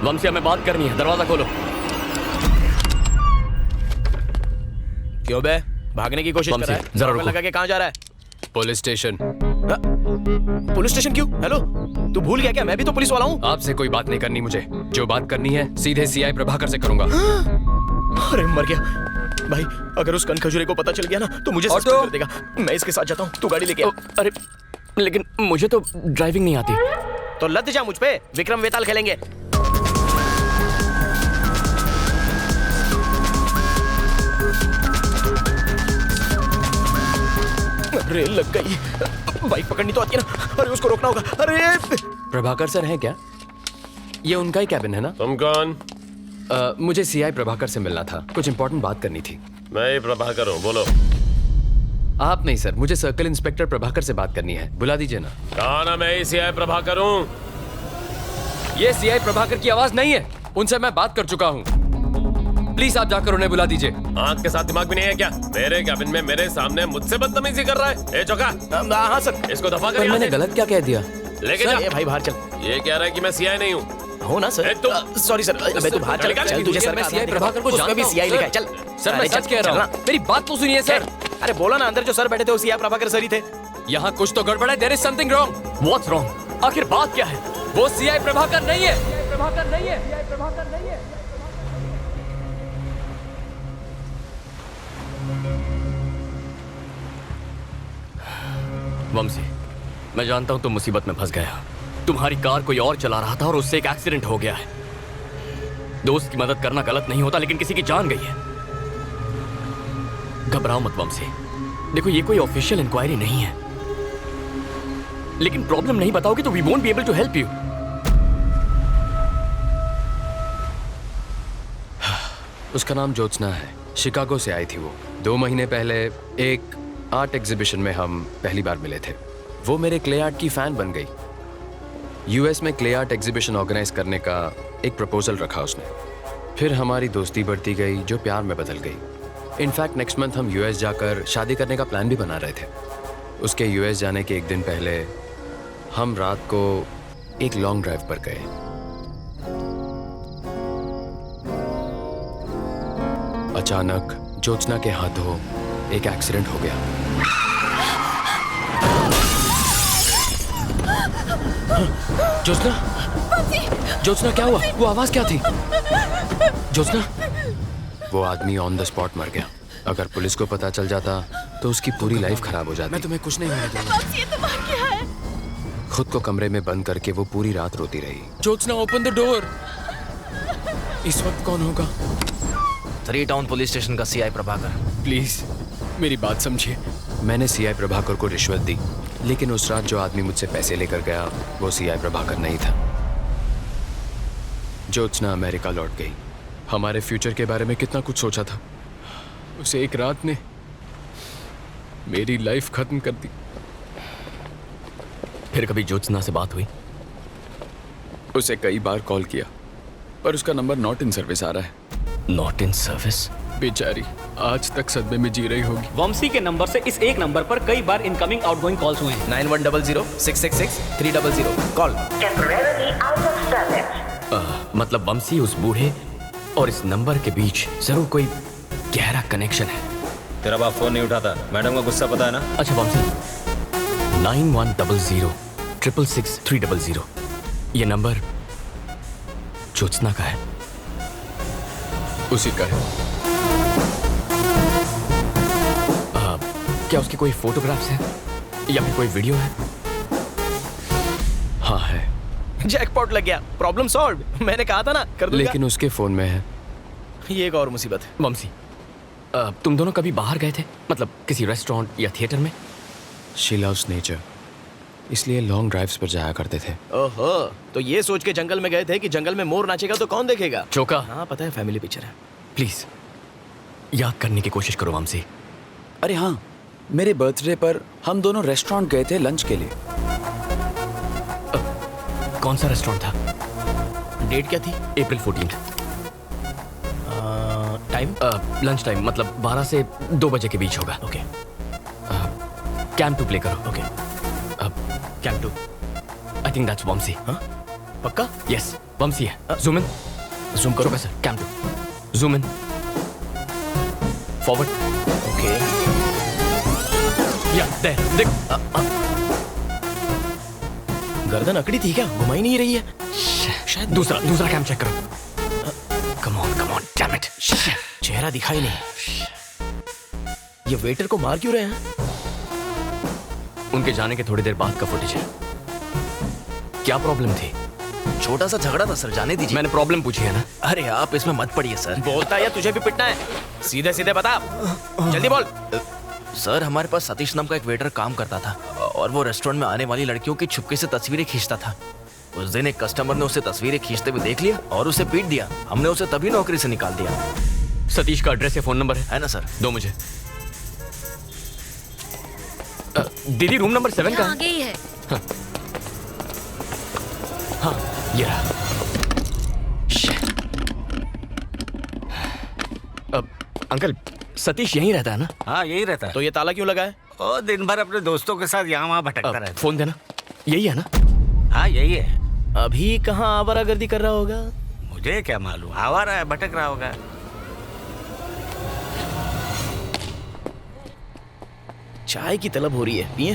वंशी हमें बात करनी है, दरवाजा खोलो। क्यों बे? भागने की कोशिश कर रहा है? जरा रुको। लगा के कहाँ जा रहा है? Police station. पुलिस स्टेशन क्यों? हेलो, तू भूल गया क्या? मैं भी तो पुलिस वाला हूँ। आपसे कोई बात नहीं करनी मुझे। जो बात करनी है सीधे सीआई प्रभाकर से करूंगा। अरे मर गया भाई। अगर उस कनखजूरे को पता चल गया ना तो मुझे सस्पेंड कर देगा। मैं इसके साथ जाता हूँ, तू गाड़ी लेके आ। अरे लेकिन मुझे तो ड्राइविंग नहीं आती। तो लद जा मुझ पे, विक्रम वेताल खेलेंगे। अरे लग गई। बाइक पकड़नी तो आती है ना। अरे उसको रोकना होगा। अरे प्रभाकर सर हैं क्या? ये उनका ही कैबिन है ना? तुम कौन? मुझे सीआई प्रभाकर से मिलना था, कुछ इंपॉर्टेंट बात करनी थी। मैं ही प्रभाकर हूँ, बोलो। आप नहीं सर, मुझे सर्कल इंस्पेक्टर प्रभाकर से बात करनी है, बुला दीजिए ना। कहा ना मैं ही सीआई प्रभाकर हूँ। ये सीआई प्रभाकर की आवाज नहीं है, उनसे मैं बात कर चुका हूँ। प्लीज आप जाकर उन्हें बुला दीजिए। आंख के साथ दिमाग भी नहीं है क्या? मेरे कैबिन में मेरे सामने मुझसे बदतमीजी कर रहा है। ए चौका। हाँ सर। इसको दफा पर कर। मैंने गलत क्या कह दिया? लेके जा। ये भाई बाहर चल। ये कह रहा है कि मैं सीआई नहीं हूँ। हो ना सर? Sorry sir. अबे तू बाहर चल। चल तुझे सर मैं सीआई प्रभाकर को जानता भी सीआई लिखा है। चल सर, मैं सच कह रहा हूँ, मेरी बात तो सुनिए सर। अरे बोला ना, अंदर जो सर बैठे थे वो सीआई प्रभाकर सर ही थे। यहाँ कुछ तो गड़बड़ है। There is something wrong. What's wrong? आखिर बात क्या है? वो सीआई प्रभाकर नहीं है। प्रभाकर नहीं है। सीआई प्रभाकर नहीं है। वंशी, मैं जानता हूं तुम मुसीबत में फंस गया। तुम्हारी कार कोई और चला रहा था और उससे एक एक्सीडेंट हो गया है। दोस्त की मदद करना गलत नहीं होता, लेकिन किसी की जान गई है। घबराओ मत वंशी। देखो ये कोई ऑफिशियल इंक्वायरी नहीं है, लेकिन प्रॉब्लम नहीं बताओगे तो we won't be able to help you. उसका नाम ज्योत्सना है, शिकागो से आई थी वो। 2 महीने पहले एक आर्ट एग्जीबिशन में हम पहली बार मिले थे। वो मेरे क्ले आर्ट की फैन बन गई। यूएस में क्ले आर्ट एग्जीबिशन ऑर्गेनाइज करने का एक प्रपोजल रखा उसने। फिर हमारी दोस्ती बढ़ती गई जो प्यार में बदल गई। इनफैक्ट नेक्स्ट मंथ हम यूएस जाकर शादी करने का प्लान भी बना रहे थे। उसके यूएस जाने के एक दिन पहले हम रात को एक लॉन्ग ड्राइव पर गए। अचानक ज्योत्सना के हाथों एक एक्सीडेंट हो गया। ज्योत्सना क्या हुआ? वो आवाज क्या थी? ज्योत्सना, वो आदमी ऑन द स्पॉट मर गया। अगर पुलिस को पता चल जाता तो उसकी पूरी लाइफ खराब हो जाती। मैं तुम्हें कुछ नहीं होने दूंगा। खुद को कमरे में बंद करके वो पूरी रात रोती रही। Jyotsna, open the door. इस वक्त कौन होगा? 3 टाउन पुलिस स्टेशन का सीआई प्रभाकर। प्लीज मेरी बात समझिए। मैंने सीआई प्रभाकर को रिश्वत दी, लेकिन उस रात जो आदमी मुझसे पैसे लेकर गया वो सीआई प्रभाकर नहीं था। ज्योत्सना अमेरिका लौट गई। हमारे फ्यूचर के बारे में कितना कुछ सोचा था। उस एक रात ने मेरी लाइफ खत्म कर दी। फिर कभी ज्योत्सना से बात हुई? उसे कई बार कॉल किया पर उसका नंबर नॉट इन सर्विस आ रहा है। Not in service? बेचारी आज तक सदमे में जी रही होगी। वंशी के नंबर से इस एक नंबर पर कई बार इनकमिंग आउटगोइंग कॉल्स हुए हैं। 9100-666-300 कॉल। मतलब वंशी उस बूढ़े और इस नंबर के बीच जरूर कोई गहरा कनेक्शन है। तेरा बाप फोन नहीं उठाता, मैडम का गुस्सा पता है ना? अच्छा वंशी, 9100-666-300 ये नंबर ज्योत्सना का है? उसी का है। क्या उसकी कोई फोटोग्राफ्स हैं या फिर कोई वीडियो है? हाँ है। जैकपॉट लग गया, प्रॉब्लम सॉल्व। मैंने कहा था ना कर दूंगा। लेकिन उसके फोन में है। ये एक और मुसीबत है। वंशी, तुम दोनों कभी बाहर गए थे? मतलब किसी रेस्टोरेंट या थिएटर में? शी लव्स नेचर, इसलिए लॉन्ग ड्राइव्स पर जाया करते थे। ओहो, तो ये सोच के जंगल में गए थे कि जंगल में मोर नाचेगा तो कौन देखेगा? चौका। हाँ पता है, फैमिली पिक्चर है। प्लीज याद करने की कोशिश करो वंशी। अरे हाँ, मेरे बर्थडे पर हम दोनों रेस्टोरेंट गए थे लंच के लिए। कौन सा रेस्टोरेंट था? डेट क्या थी? अप्रैल 14। टाइम? लंच टाइम, मतलब 12 से 2 बजे के बीच होगा। ओके। कैंप 2 प्ले करो। Okay. Camp 2। I think that's Vamshi. हाँ पक्का? यस वंशी है। Zoom in. जूम करो। Sir camp 2। Zoom in. Forward. Okay. Yeah देख। गर्दन अकड़ी थी क्या? घुमाई नहीं रही है शायद। दूसरा कैम चेक करो। Come on damn it. चेहरा दिखाई नहीं। ये वेटर को मार क्यों रहे हैं? उनके जाने के थोड़ी देर बाद का फुटेज है। क्या प्रॉब्लम थी? छोटा सा झगड़ा था सर, जाने दीजिए। मैंने प्रॉब्लम पूछी है ना। अरे आप इसमें मत पड़िए सर। बोलता है या तुझे भी पिटना है? सीधे सीधे बता, जल्दी बोल। सर हमारे पास सतीश नाम का एक वेटर काम करता था और वो रेस्टोरेंट में आने वाली लड़कियों की छुपके से तस्वीरें खींचता था। उस दिन एक कस्टमर ने उसे तस्वीरें खींचते हुए देख लिया और उसे पीट दिया। हमने उसे तभी नौकरी से निकाल दिया। सतीश का एड्रेस या फोन नंबर है ना सर? दो मुझे। दीदी रूम नंबर 7 का आगे ही है। हाँ ये रहा। अंकल सतीश यहीं रहता है ना? हाँ यही रहता है। तो ये ताला क्यों लगा है? ओ दिन भर अपने दोस्तों के साथ यहाँ वहाँ भटकता रहता है। फोन देना। यही है ना? हाँ यही है। अभी कहाँ आवारागर्दी कर रहा होगा? मुझे क्या मालूम, आवारा है, भटक रहा होगा। चाय की तलब हो रही है, पिए?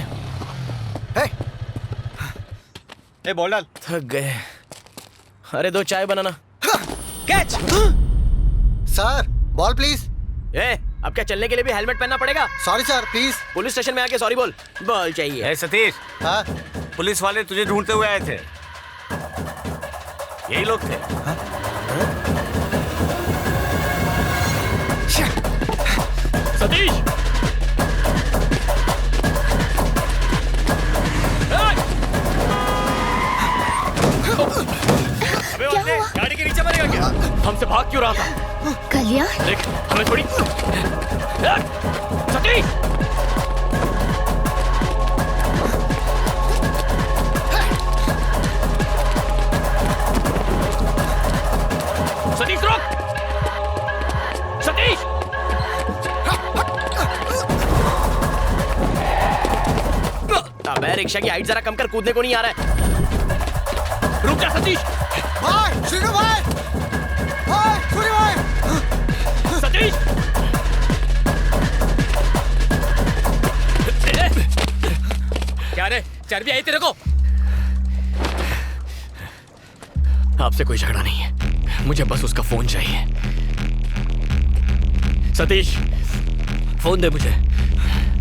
ए बोल डाल। थक गए। अरे 2 चाय बनाना। कैच। Sir ball please. अब क्या चलने के लिए भी हेलमेट पहनना पड़ेगा? Sorry sir please. Police station में आके सॉरी बोल। बॉल चाहिए। सतीश। हाँ? पुलिस वाले तुझे ढूंढते हुए आए थे। यही लोग थे। हाँ? सतीश। अबे गाड़ी के नीचे मरेगा क्या? हमसे भाग क्यों रहा था? कल्याण देख हमें थोड़ी सतीश सतीश रुक सतीश अबे रिक्शा की हाइट जरा कम कर, कूदने को नहीं आ रहा है। रुक जा सतीश। भाई शुरू भाई, भाई शुरू भाई, सतीश क्या रे, चर्बी आई तेरे को? आपसे कोई झगड़ा नहीं है, मुझे बस उसका फोन चाहिए। सतीश फोन दे मुझे।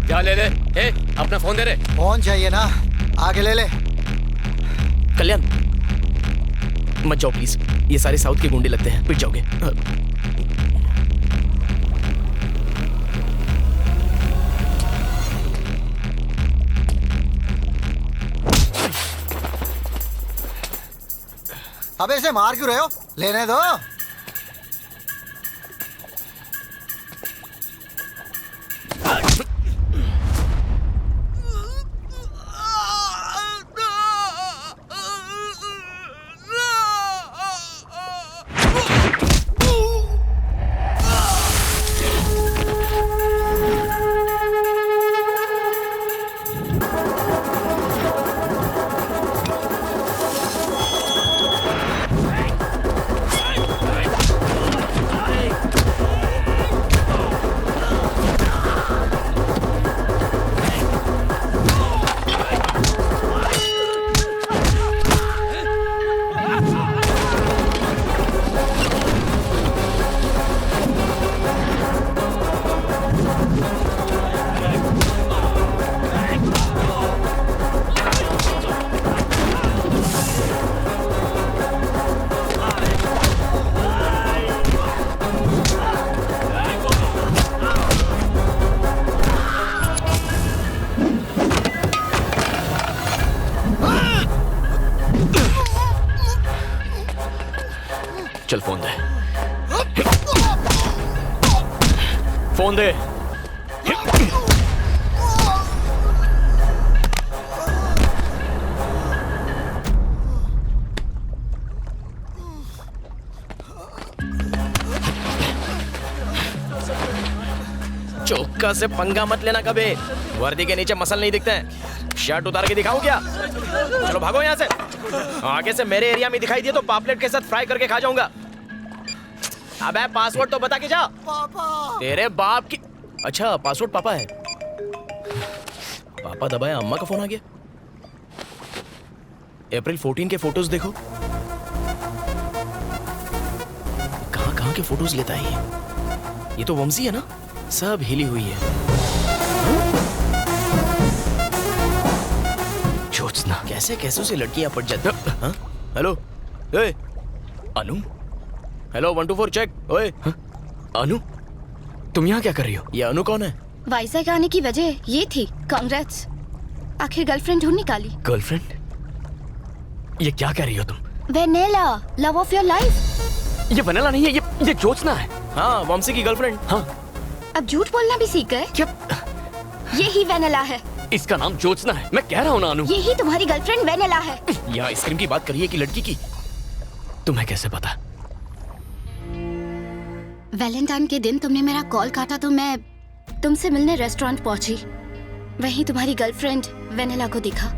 क्या ले ले? ए, अपना फोन दे रे। फोन चाहिए ना, आगे ले ले। कल्याण मत जाओ प्लीज, ये सारे साउथ के गुंडे लगते हैं, पिट जाओगे। अबे इसे मार क्यों रहे हो? लेने दो। चल फोन दे, फोन दे। चौका से पंगा मत लेना कभी, वर्दी के नीचे मसल नहीं दिखते हैं। शर्ट उतार के दिखाऊं क्या? चलो भागो यहाँ से, आगे से मेरे एरिया में दिखाई दिए तो पापलेट के साथ फ्राई करके खा जाऊंगा। अबे पासवर्ड तो बता के जा। पापा। तेरे बाप की, अच्छा पासवर्ड पापा है। पापा दबाया, अम्मा का फोन आ गया। अप्रैल 14 के फोटोज देखो, कहां के फोटोज लेता है ये तो वंशी है ना, सब हिली हुई है। ज्योत्सना कैसे कैसे से लड़कियां पट जाती हैं? हेलो ए अनु, हेलो 124 चेक। ओए अनु तुम यहाँ क्या कर रही हो? ये अनु कौन है? वाइजैक आने की वजह ये थी। कांग्रेट्स, आखिर गर्लफ्रेंड ढूंढ निकाली। गर्लफ्रेंड? ये क्या कह रही हो तुम? Vennela, love of your life. ये वनेला नहीं है, ये ज्योत्सना है। हाँ, वंशी की गर्लफ्रेंड। हाँ। अब झूठ बोलना भी सीख गए? क्या? यही वेनेला है। इसका नाम ज्योत्सना है, मैं कह रहा हूँ ना अनु। यही तुम्हारी गर्लफ्रेंड वेनेला है। यहाँ आइसक्रीम की बात करिए कि लड़की की? तुम्हें कैसे पता? वैलेंटाइन के दिन तुमने मेरा कॉल काटा तो मैं तुमसे मिलने रेस्टोरेंट पहुंची। वहीं तुम्हारी गर्लफ्रेंड वेनेला को दिखा।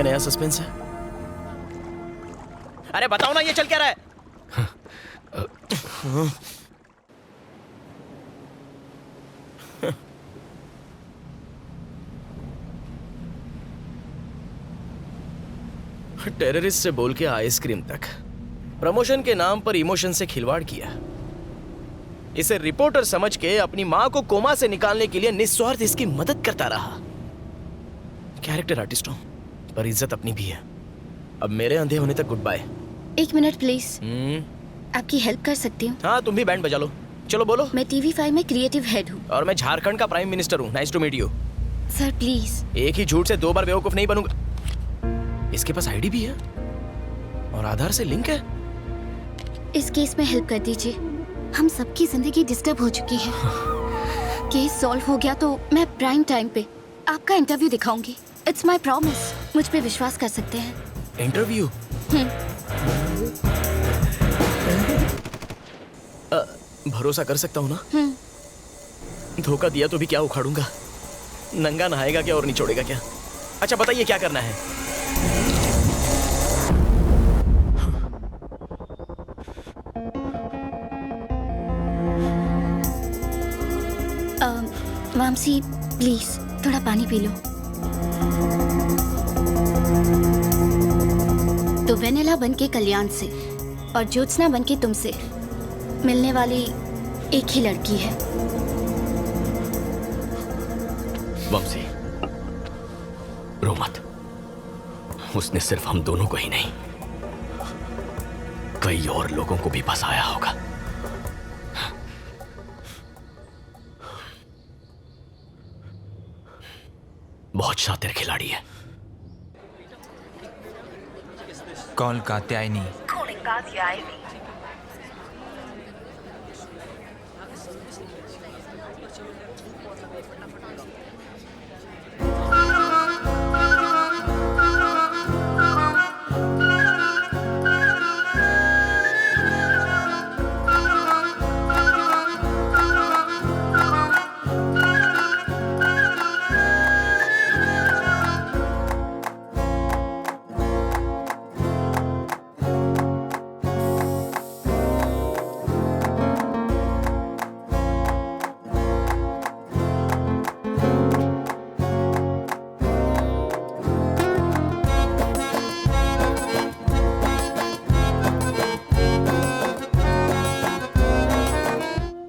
नया सस्पेंस है? अरे बताओ ना, ये चल क्या रहा है? टेररिस्ट से बोल के आइसक्रीम तक, प्रमोशन के नाम पर इमोशन से खिलवाड़ किया। इसे रिपोर्टर समझ के अपनी मां को कोमा से निकालने के लिए निस्वार्थ इसकी मदद करता रहा। कैरेक्टर आर्टिस्ट हूं, पर इज्जत अपनी भी है। अब मेरे अंधे होने तक गुड बाय। 1 मिनट प्लीज, आपकी हेल्प कर सकती हूँ? हाँ, तुम भी बैंड बजा लो। चलो बोलो। मैं TV5 में क्रिएटिव हेड हूँ। और मैं झारखंड का प्राइम मिनिस्टर हूँ। Nice to meet you. Sir please. एक ही झूठ से 2 बार बेवकूफ नहीं बनूंगा। इसके पास आईडी भी है और आधार से लिंक है। इस केस में हेल्प कर दीजिए, हम सबकी जिंदगी डिस्टर्ब हो चुकी है। केस सॉल्व हो गया तो मैं प्राइम टाइम पे आपका इंटरव्यू दिखाऊंगी। It's my promise. मुझ पे विश्वास कर सकते हैं। इंटरव्यू? भरोसा कर सकता हूँ ना? धोखा दिया तो भी क्या उखाड़ूंगा? नंगा नहाएगा क्या और निचोड़ेगा क्या? अच्छा बताइए क्या करना है? मामसी प्लीज थोड़ा पानी पी लो। तो वेनिला बनके कल्याण से और ज्योत्सना बनके तुमसे मिलने वाली एक ही लड़की है। वंशी, रो मत। उसने सिर्फ हम दोनों को ही नहीं, कई और लोगों को भी फंसाया होगा। बहुत शातिर खिलाड़ी है। कॉल कात्यायनी।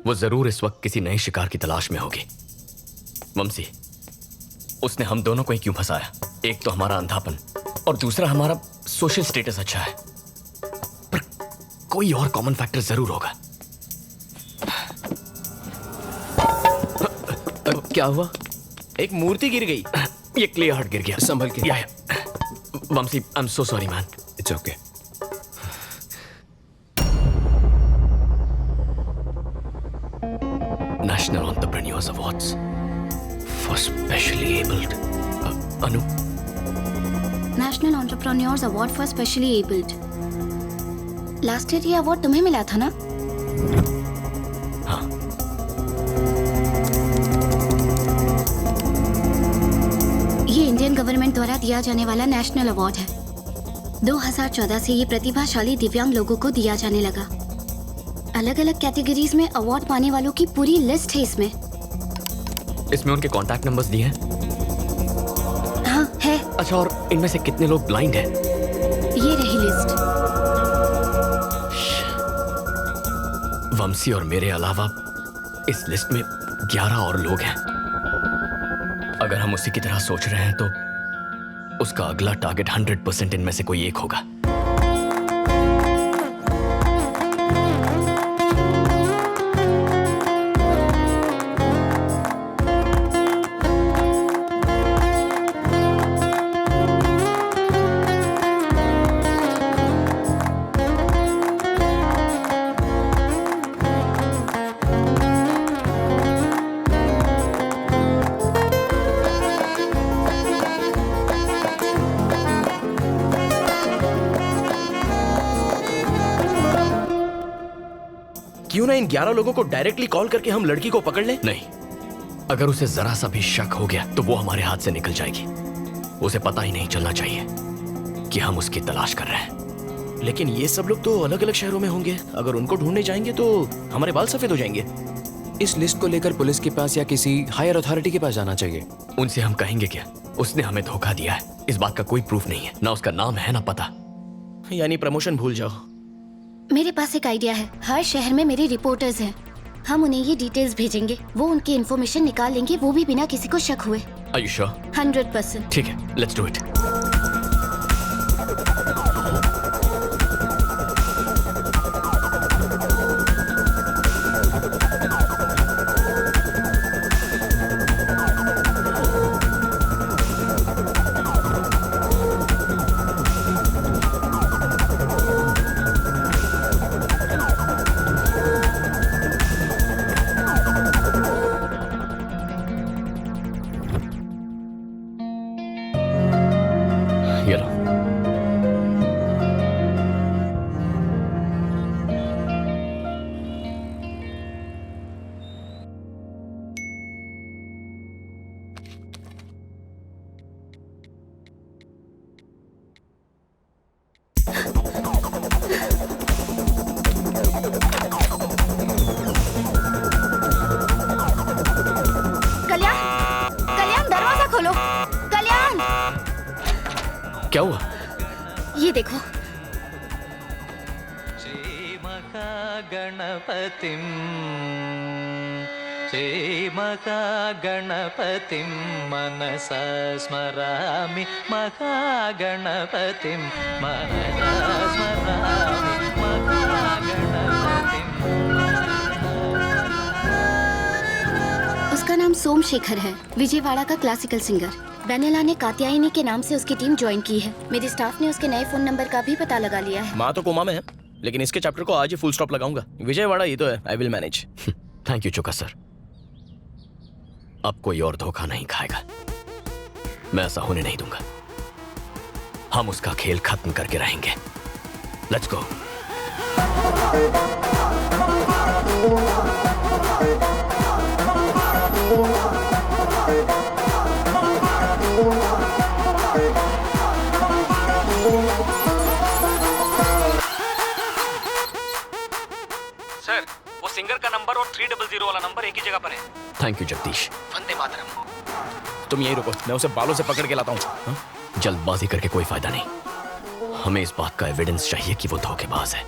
वो जरूर इस वक्त किसी नए शिकार की तलाश में होगी। वंशी, उसने हम दोनों को ही क्यों फंसाया? एक तो हमारा अंधापन और दूसरा हमारा सोशल स्टेटस अच्छा है, पर कोई और कॉमन फैक्टर जरूर होगा। क्या हुआ? एक मूर्ति गिर गई। ये क्ले हार्ट गिर गया। संभल के। Vamshi, I am so sorry man. It's okay. National Entrepreneurs Awards for Specially Abled. Anu? National Entrepreneurs Award for Specially Abled. Last year ये अवार्ड तुम्हें मिला था ना? हाँ। ये इंडियन गवर्नमेंट द्वारा दिया जाने वाला नेशनल अवार्ड है। 2014 से ये प्रतिभाशाली दिव्यांग लोगों को दिया जाने लगा। अलग अलग कैटेगरीज में अवार्ड पाने वालों की पूरी लिस्ट है इसमें। इसमें उनके कॉन्टैक्ट नंबर्स दिए हैं? हाँ है। अच्छा, और इनमें से कितने लोग ब्लाइंड हैं? ये रही लिस्ट। वंशी और मेरे अलावा इस लिस्ट में 11 और लोग हैं। अगर हम उसी की तरह सोच रहे हैं तो उसका अगला टारगेट 100% इनमें से कोई एक होगा। क्यों ना इन 11 लोगों को डायरेक्टली कॉल करके हम लड़की को पकड़ लें? नहीं, अगर उसे जरा सा भी शक हो गया तो वो हमारे हाथ से निकल जाएगी। उसे पता ही नहीं चलना चाहिए कि हम उसकी तलाश कर रहे हैं। लेकिन ये सब लोग तो अलग अलग शहरों में होंगे। अगर उनको ढूंढने जाएंगे तो हमारे बाल सफेद हो जाएंगे। इस लिस्ट को लेकर पुलिस के पास या किसी हायर अथॉरिटी के पास जाना चाहिए। उनसे हम कहेंगे क्या? उसने हमें धोखा दिया है, इस बात का कोई प्रूफ नहीं है। ना उसका नाम है ना पता। यानी प्रमोशन भूल जाओ। मेरे पास एक आइडिया है। हर शहर में मेरे रिपोर्टर्स हैं। हम उन्हें ये डिटेल्स भेजेंगे, वो उनकी इन्फॉर्मेशन निकाल लेंगे, वो भी बिना किसी को शक हुए। Are you sure? 100%। ठीक है, लेट्स डू इट। क्या हुआ? ये देखो। गणपतिं श्रीमहागणपतिं मनसा स्मरामि महागणपतिं मनसा स्मरामि महागणपतिं। उसका नाम सोमशेखर है, विजयवाड़ा का क्लासिकल सिंगर। वेनेला ने कात्यायनी के नाम से उसकी टीम ज्वाइन की है। मेरे स्टाफ ने उसके नए फोन नंबर का भी पता लगा लिया है। माँ तो कोमा में है, लेकिन इसके चैप्टर को आज ही फुल स्टॉप लगाऊंगा। विजयवाड़ा ये तो है, I will manage. Thank you Choka sir. अब कोई और धोखा नहीं खाएगा, मैं ऐसा होने नहीं दूंगा। हम उसका खेल खत्म करके रहेंगे। Let's go. सर, वो सिंगर का नंबर और 300 वाला नंबर एक ही जगह पर है। Thank you Jagdish. वंदे मातरम। तुम यहीं रुको, मैं उसे बालों से पकड़ के लाता हूँ। जल्दबाजी करके कोई फायदा नहीं। हमें इस बात का एविडेंस चाहिए कि वो धोखेबाज है।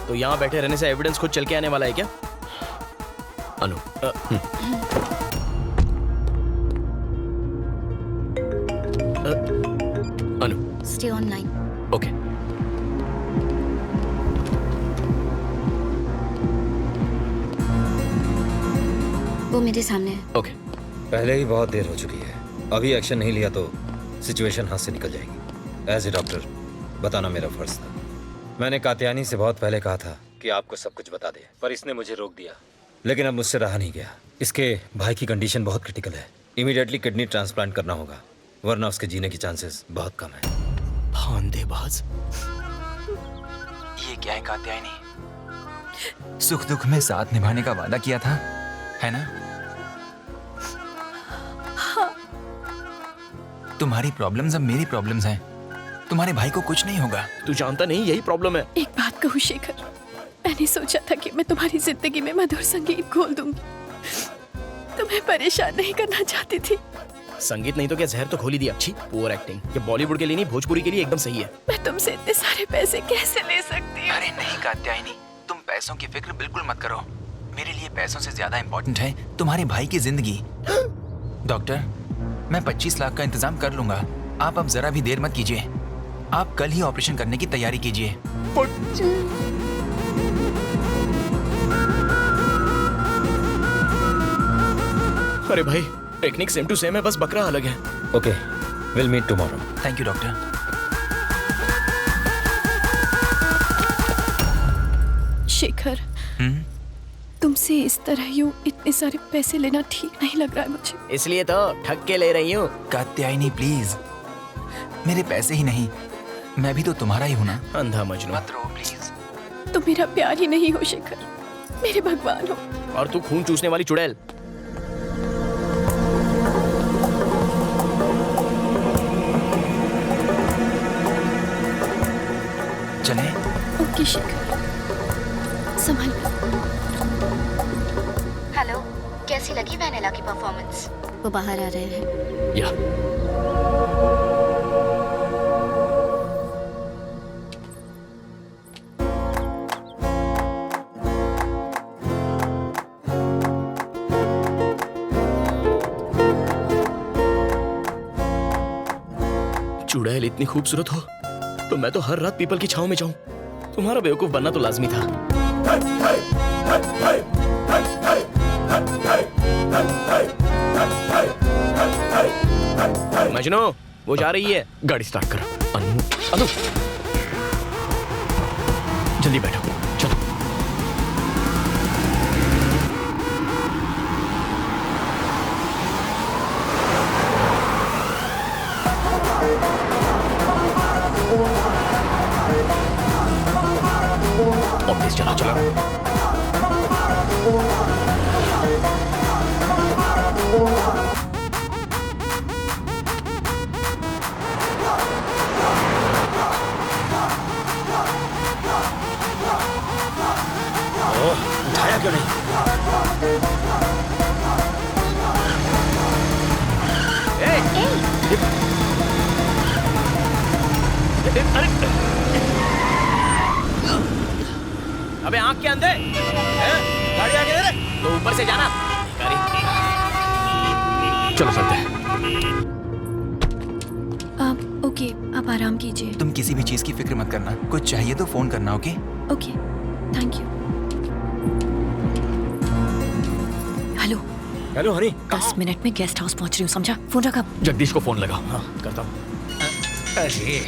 तो यहाँ बैठे रहने से एविडेंस खुद चल के आने वाला है क्या? Anu. Anu. Stay online. Okay. वो मेरे सामने है। ओके। पहले ही बहुत देर हो चुकी है, अभी एक्शन नहीं लिया तो सिचुएशन हाथ से निकल जाएगी। एज ए डॉक्टर बताना मेरा फर्ज था। मैंने कात्यायनी से बहुत पहले कहा था कि आपको सब कुछ बता दे, पर इसने मुझे रोक दिया। लेकिन अब मुझसे रहा नहीं गया। इसके भाई की कंडीशन बहुत क्रिटिकल है, इमीडिएटली किडनी ट्रांसप्लांट करना होगा, वरना उसके जीने की चांसेस बहुत कम है। धांधेबाज। ये क्या है कात्यायनी? सुख दुख में साथ निभाने का वादा किया था, है ना? तुम्हारी प्रॉब्लम्स अब मेरी प्रॉब्लम्स हैं। तुम्हारे भाई को कुछ नहीं होगा। तू जानता नहीं यही प्रॉब्लम है। एक बात कहूँ शेखर, मैंने सोचा था कि मैं तुम्हारी जिंदगी में मधुर संगीत घोल दूंगी। तुम्हें परेशान नहीं करना चाहती थी। संगीत नहीं तो क्या जहर तो खोली दी। अच्छी पुअर एक्टिंग। ये बॉलीवुड के लिए नहीं, भोजपुरी के लिए एकदम सही है। मैं तुमसे इतने सारे पैसे कैसे ले सकती हूँ? अरे नहीं कात्यायनी, तुम पैसों की फिक्र बिल्कुल मत करो। मेरे लिए पैसों से ज्यादा इम्पोर्टेंट है तुम्हारे भाई की जिंदगी। डॉक्टर, मैं 25 लाख का इंतजाम कर लूंगा। आप अब जरा भी देर मत कीजिए। आप कल ही ऑपरेशन करने की तैयारी कीजिए। अरे भाई, टेक्निक सेम टू सेम है, बस बकरा अलग है। Okay, will meet tomorrow. Thank you doctor. Shekhar, तुमसे इस तरह यूं इतने सारे पैसे लेना ठीक नहीं लग रहा है मुझे। इसलिए तो ठग के ले रही हूँ। कात्यायनी प्लीज, मेरे पैसे ही नहीं, मैं भी तो तुम्हारा ही हूँ ना। अंधा मजनू। मत रो प्लीज। तुम मेरा प्यार ही नहीं हो शेखर, मेरे भगवान हो। और तू खून चूसने वाली चुड़ैल। चले? ओके शेखर, संभाल कर। हेलो, कैसी लगी वेनेला की परफॉर्मेंस? वो बाहर आ रहे हैं। या चुड़ैल इतनी खूबसूरत हो तो मैं तो हर रात पीपल की छांव में जाऊं। तुम्हारा बेवकूफ बनना तो लाजमी था। मजनू, वो जा रही है। गाड़ी स्टार्ट करो। अनु, जल्दी बैठो, चलो। ऑफिस चला चला। उठाया क्यों नहीं? अबे आंख के अंधे हैं? गाड़ी आगे दे तो ऊपर से जाना। चलो चलते हैं। आप ओके, आप आराम कीजिए। तुम किसी भी चीज की फिक्र मत करना, कुछ चाहिए तो फोन करना। Okay okay, thank you. Hello hello Honey, 10 minute में गेस्ट हाउस पहुंच रही हूँ, समझा? फोन रखा। जगदीश को फोन लगाओ। हाँ करता हूँ। अरे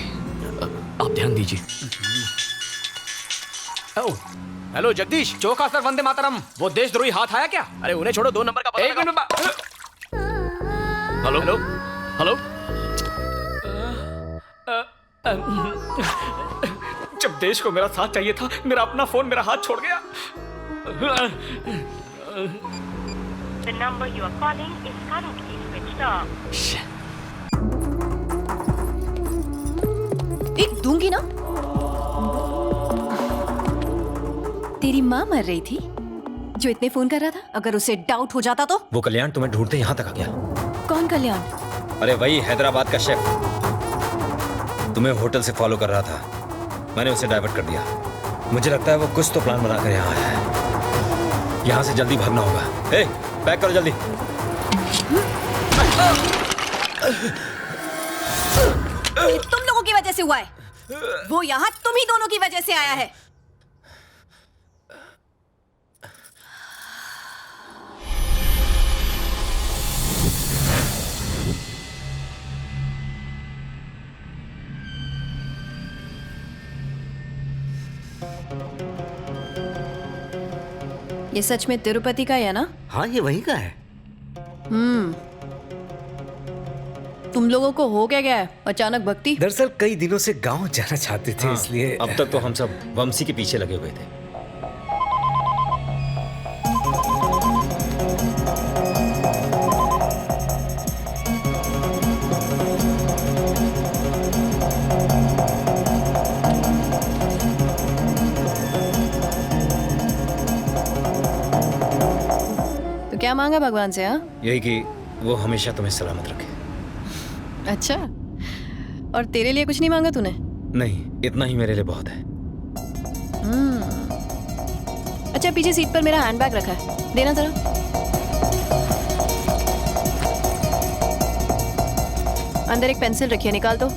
आप ध्यान दीजिए। हेलो जगदीश, चौका सर वंदे मातरम। वो देशद्रोही हाथ आया क्या? अरे उन्हें छोड़ो, 2 नंबर का पता लगाओ। Hello hello hello. जब देश को मेरा साथ चाहिए था, मेरा अपना फोन मेरा हाथ छोड़ गया। The number you are calling is currently switched off. एक दूंगी ना। तेरी माँ मर रही थी जो इतने फोन कर रहा था, अगर उसे डाउट हो जाता तो? वो कल्याण तुम्हें ढूंढते यहाँ तक आ गया। कौन कल्याण? अरे वही हैदराबाद का शेफ, तुम्हें होटल से फॉलो कर रहा था। मैंने उसे डाइवर्ट कर दिया। मुझे लगता है वो कुछ तो प्लान बनाकर यहाँ आया है। यहाँ से जल्दी भागना होगा। ए, पैक करो जल्दी। ये तुम लोगों की वजह से हुआ है। वो यहाँ तुम ही दोनों की वजह से आया है। ये सच में तिरुपति का है ना? हाँ, ये वहीं का है। तुम लोगों को हो क्या गया है अचानक भक्ति? दरअसल कई दिनों से गांव जाना चाहते थे, इसलिए अब तक तो हम सब वंशी के पीछे लगे हुए थे। तो क्या मांगा भगवान से? हाँ, यही कि वो हमेशा तुम्हें सलामत रखे। अच्छा, और तेरे लिए कुछ नहीं मांगा तूने? नहीं, इतना ही मेरे लिए बहुत है। अच्छा, पीछे सीट पर मेरा हैंडबैग रखा है, देना जरा। अंदर एक पेंसिल रखी है, निकाल दो।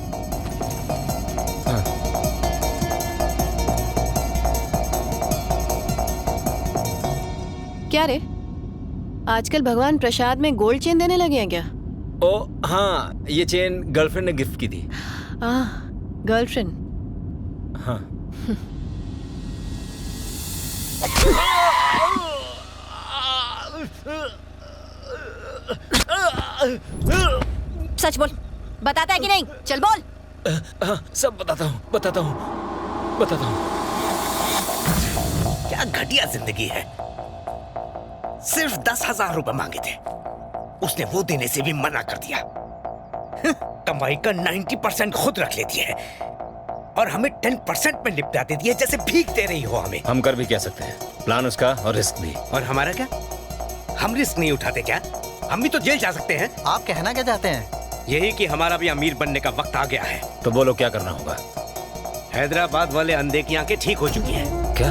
क्या रे, आजकल भगवान प्रसाद में गोल्ड चेन देने लगे हैं क्या? ओ हाँ, ये चेन गर्लफ्रेंड ने गिफ्ट की थी। गर्लफ्रेंड? हाँ। सच बोल, बताता है कि नहीं? चल बोल। हाँ, सब बताता हूँ। क्या घटिया जिंदगी है। सिर्फ 10,000 रुपए मांगे थे, उसने वो देने से भी मना कर दिया। कमाई का 90% खुद रख लेती है और हमें 10% में निपटा देती है, जैसे भीख दे रही हो हमें। हम कर भी क्या सकते हैं, प्लान उसका और रिस्क भी। और हमारा क्या? हम रिस्क नहीं उठाते क्या? हम भी तो जेल जा सकते हैं। आप कहना क्या चाहते हैं? यही कि हमारा भी अमीर बनने का वक्त आ गया है। तो बोलो क्या करना होगा? हैदराबाद वाले अंधे की आंखें ठीक हो चुकी हैं। क्या?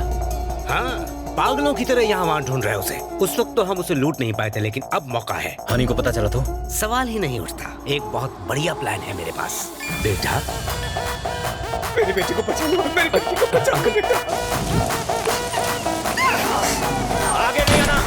हाँ, पागलों की तरह यहाँ वहाँ ढूंढ रहे उसे। उस वक्त तो हम उसे लूट नहीं पाए थे, लेकिन अब मौका है। हनी को पता चला तो? सवाल ही नहीं उठता। एक बहुत बढ़िया प्लान है मेरे पास। बेटा, मेरी बेटी को बचा लो, मेरी बेटी को बचा लो बेटा। आगे नहीं आना।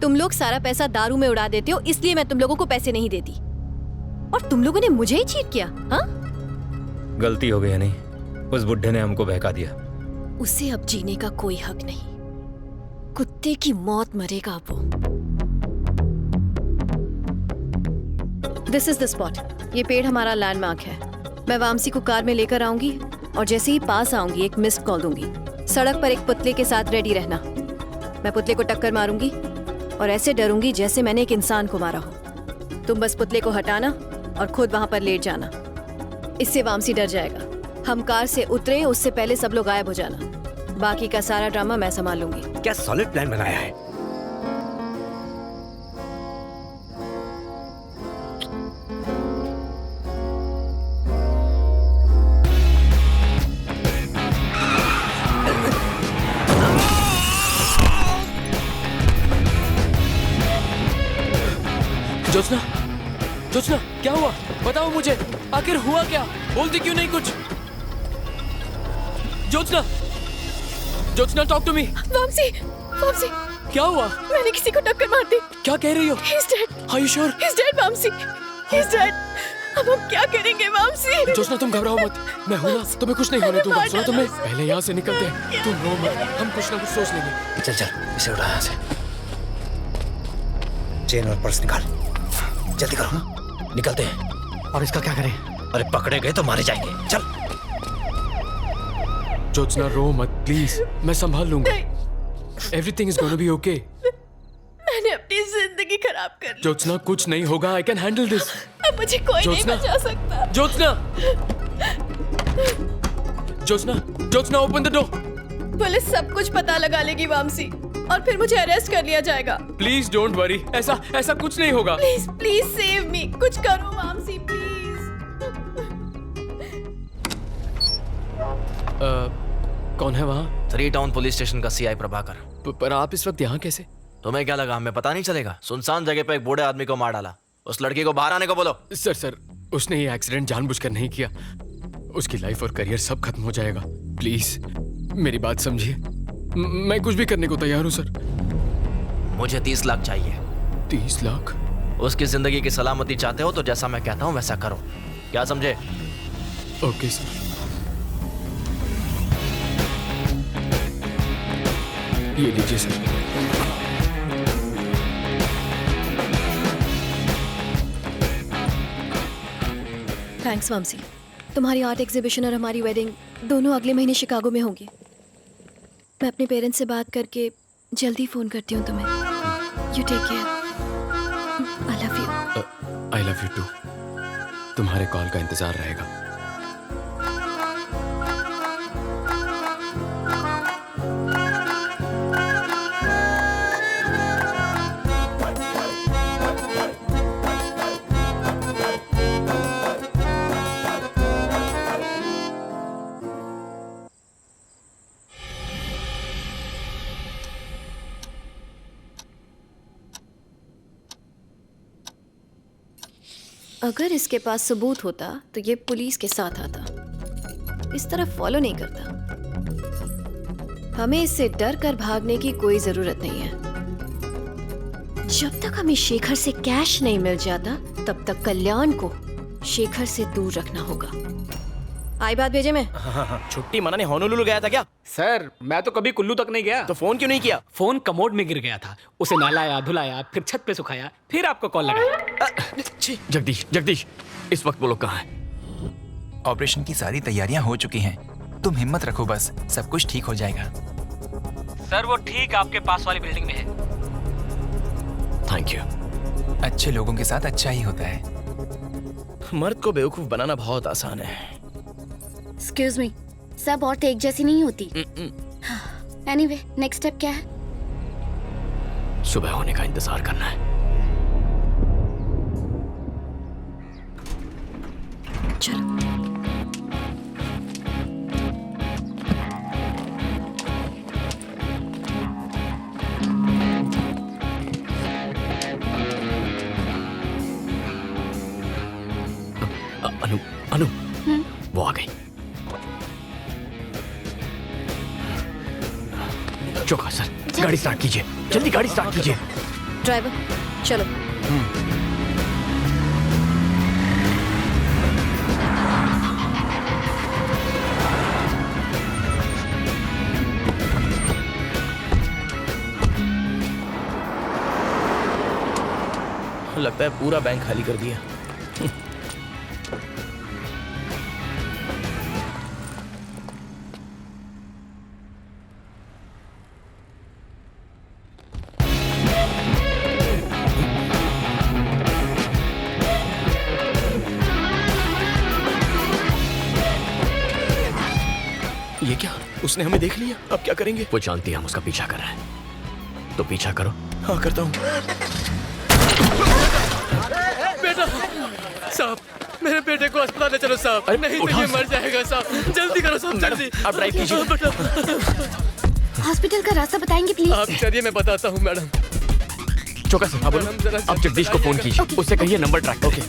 तुम लोग सारा पैसा दारू में उड़ा देते हो, इसलिए मैं तुम लोगों को पैसे नहीं देती। और तुम लोगों ने मुझे ही चीट किया। हाँ, गलती हो गई है नहीं, उस बुढ़े ने हमको बहका दिया। उसे अब जीने का कोई हक नहीं। कुत्ते की मौत मरेगा अब वो। This is the spot. ये पेड़ हमारा लैंडमार्क है। मैं वामसी को कार में लेकर आऊंगी और जैसे ही पास आऊंगी एक मिस्ड कॉल दूंगी। सड़क पर एक पुतले के साथ रेडी रहना। मैं पुतले को टक्कर मारूंगी और ऐसे डरूंगी जैसे मैंने एक इंसान को मारा हो। तुम बस पुतले को हटाना और खुद वहां पर लेट जाना। इससे वामसी डर जाएगा। हम कार से उतरे उससे पहले सब लोग गायब हो जाना। बाकी का सारा ड्रामा मैं संभाल लूंगी। क्या सॉलिड प्लान बनाया है। जोत्स्ना, जोत्स्ना क्या हुआ? बताओ मुझे, आखिर हुआ क्या? बोलती क्यों नहीं कुछ? Jyotsna, Jyotsna talk to me. Vamsi, Vamsi, क्या हुआ? मैंने किसी को टक्कर मार दी। क्या कह रही हो? He's dead. Are you sure? He's dead, Vamsi. He's dead. अब हम क्या करेंगे वामसी? जोत्स्ना तुम घबराओ मत, मैं हूं ना, तुम्हें कुछ नहीं होने दूंगा। सुनो तुमने, पहले यहाँ से निकलते हैं। तुम रो मत, हम कुछ ना कुछ सोच लेंगे। चल चल, इसे उठा यहाँ से। चेन और पर्स निकाल, जल्दी करो, निकलते हैं। और इसका क्या करें? अरे पकड़े गए तो मारे जाएंगे। चल। जोत्स्ना रो मत प्लीज, मैं संभाल लूंगा। Everything is gonna be okay. मैंने अपनी जिंदगी खराब कर ली। जोत्स्ना कुछ नहीं होगा, आई कैन हैंडल दिस। अब मुझे कोई नहीं बचा सकता। Jyotsna, Jyotsna, Jyotsna open the door. Police सब कुछ पता लगा लेगी वामसी, और फिर मुझे अरेस्ट कर लिया जाएगा। प्लीज डोंट वरी, ऐसा कुछ नहीं होगा। प्लीज प्लीज सेव मी, कुछ करो वामसी प्लीज। कौन है वहाँ? 3 टाउन पुलिस स्टेशन का सीआई प्रभाकर। पर आप इस वक्त यहाँ कैसे? तुम्हें क्या लगा हमें पता नहीं चलेगा? सुनसान जगह पे एक बूढ़े आदमी को मार डाला। उस लड़की को बाहर आने को बोलो। सर, उसने ये एक्सीडेंट जानबूझकर नहीं किया। उसकी लाइफ और करियर सब खत्म हो जाएगा। प्लीज मेरी बात समझिए, मैं कुछ भी करने को तैयार हूँ सर। मुझे 30 लाख चाहिए। 30 लाख? उसकी जिंदगी की सलामती चाहते हो तो जैसा मैं कहता हूँ वैसा करो, क्या समझे? Okay sir. ये लीजिए सर। थैंक्स वामसी। तुम्हारी आर्ट एग्जीबिशन और हमारी वेडिंग दोनों अगले महीने शिकागो में होंगी। मैं अपने पेरेंट्स से बात करके जल्दी फोन करती हूँ तुम्हें। You take care. I love you. I love you too. तुम्हारे कॉल का इंतजार रहेगा। अगर इसके पास सबूत होता तो ये पुलिस के साथ आता, इस तरह फॉलो नहीं करता। हमें इससे डर कर भागने की कोई जरूरत नहीं है। जब तक हमें शेखर से कैश नहीं मिल जाता तब तक कल्याण को शेखर से दूर रखना होगा। आई बात भेजे में? छुट्टी मनाने होनोलुलु गया था क्या? सर मैं तो कभी कुल्लू तक नहीं गया। तो फोन क्यों नहीं किया? फोन कमोड में गिर गया था, उसे नहलाया धुलाया, फिर छत पे सुखाया, फिर आपको कॉल लगाया। जगदीश, इस वक्त वो लोग कहाँ हैं? ऑपरेशन की सारी तैयारियां हो चुकी हैं। तुम हिम्मत रखो, बस सब कुछ ठीक हो जाएगा। सर वो ठीक आपके पास वाली बिल्डिंग में है। Thank you. अच्छे लोगों के साथ अच्छा ही होता है। मर्द को बेवकूफ बनाना बहुत आसान है। एक्सक्यूज मी, सब औरतें एक जैसी नहीं होती। एनीवे, नेक्स्ट स्टेप क्या है? सुबह होने का इंतजार करना है। चलो। अनु, वो आ गई। चौका सर, गाड़ी स्टार्ट कीजिए, जल्दी गाड़ी स्टार्ट कीजिए। ड्राइवर चलो। लगता है पूरा बैंक खाली कर दिया। ये क्या? उसने हमें देख लिया, अब क्या करेंगे? वो जानती है हम उसका पीछा कर रहे हैं, तो पीछा करो। हाँ करता हूँ। बेटा साहब, मेरे बेटे को अस्पताल ले चलो साहब, नहीं तो ये मर जाएगा साहब। जल्दी करो साहब, जल्दी। आप ड्राइव कीजिए। हॉस्पिटल का रास्ता बताएंगे प्लीज? आप चलिए, मैं बताता हूँ मैडम। चौका सर, आप जगदीश को फोन कीजिए, उससे कहिए नंबर ट्रैक। ओके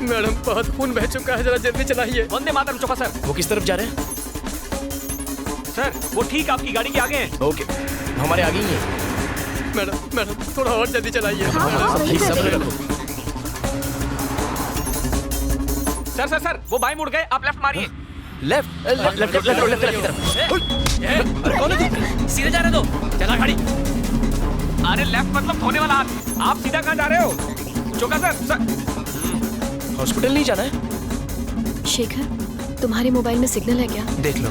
मैडम, बहुत खून बह चुका है, जरा जल्दी चलाइए। वंदे मातरम चौका सर। वो किस तरफ जा रहे हैं? सर वो ठीक आपकी गाड़ी के आगे हैं। ओके, हमारे आगे ही है। मैडम थोड़ा और जल्दी चलाइए। सब्र रखो। सर वो बाएं मुड़ गए, आप लेफ्ट मारिए। लेफ्ट सीधे जा रहे दो, चला गाड़ी। अरे लेफ्ट मतलब धोने वाला हाथ, आप सीधा कहाँ जा रहे हो? चौका सर हॉस्पिटल नहीं जाना है? शेखर, तुम्हारे मोबाइल में सिग्नल है क्या? देख लो।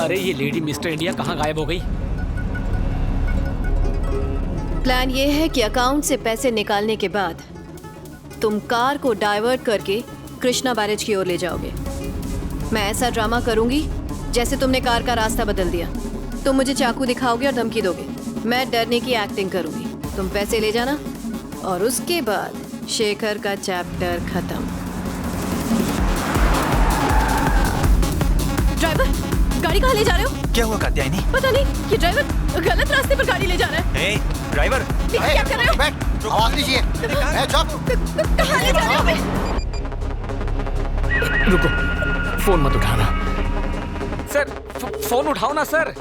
अरे ये लेडी मिस्टर इंडिया कहाँ गायब हो गई? प्लान ये है कि अकाउंट से पैसे निकालने के बाद तुम कार को डाइवर्ट करके कृष्णा बैरेज की ओर ले जाओगे। मैं ऐसा ड्रामा करूंगी जैसे तुमने कार का रास्ता बदल दिया। तुम मुझे चाकू दिखाओगे और धमकी दोगे, मैं डरने की एक्टिंग करूंगी। तुम पैसे ले जाना और उसके बाद शेखर का चैप्टर खत्म। ड्राइवर, गाड़ी कहाँ ले जा रहे हो? क्या हुआ कात्यायनी? पता नहीं, ये ड्राइवर गलत रास्ते पर गाड़ी ले जा रहा है। ड्राइवर, क्या कर रहे हो? बैठ, आवाज दीजिए। कहाँ ले जा रहे हो? रुको, फोन मत उठाना। सर फोन उठाओ ना सर।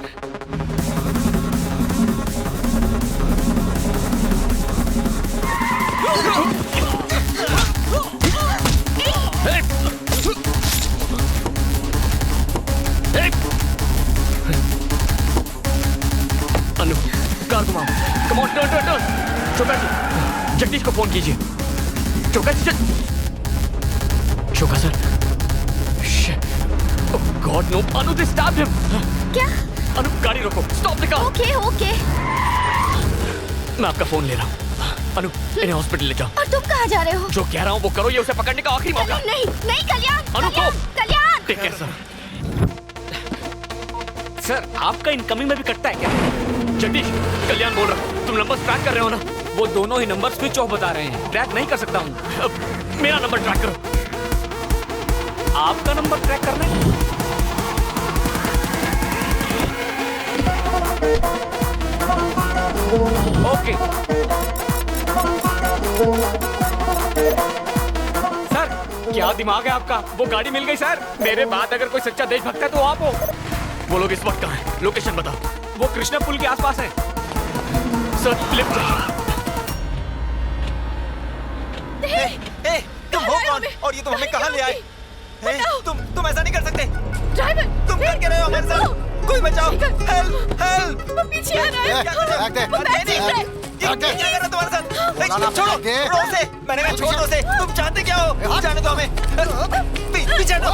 अनु, कार घुमाओ। Come on, turn. चौका जी, जगदीश को फोन कीजिए। चौका sir. Oh God, no! Anu, they stabbed him. क्या? अनु, गाड़ी रोको। Stop the car. ओके। मैं आपका फोन ले रहा हूँ। अनु, इन्हें हॉस्पिटल ले जाओ। और तुम कहाँ जा रहे हो? जो कह रहा हूँ वो करो, ये उसे पकड़ने का आखिरी मौका। नहीं कल्याण। अनु को। Kalyan. Take care sir. Sir आपका इनकमिंग में भी कटता है क्या? जगदीश, कल्याण बोल रहा हूँ। तुम नंबर ट्रैक कर रहे हो ना? वो दोनों ही नंबर स्विच ऑफ बता रहे हैं, ट्रैक नहीं कर सकता हूँ। मेरा नंबर ट्रैक करो। आपका नंबर ट्रैक करना है? ओके सर, क्या दिमाग है आपका? वो गाड़ी मिल गई सर। मेरे बाद अगर कोई सच्चा देशभक्त है तो आप हो। वो लोग इस वक्त कहाँ हैं? लोकेशन बताओ। वो कृष्णा पुल के आसपास है सर। लिफ्ट तुम हो कौन और ये तुम हमें कहाँ ले आए? तुम ऐसा नहीं कर सकते। ड्राइवर, तुम कर क्या रहे हो हमारे साथ? कोई बचाओ। हेल्प। वो पीछे आ रहा है। क्या कर रहे हो तुम्हारे साथ? छोड़ो उसे। मैंने कहा छोड़ो उसे। तुम चाहते क्या हो? जाने दो हमें। पीछे हटो।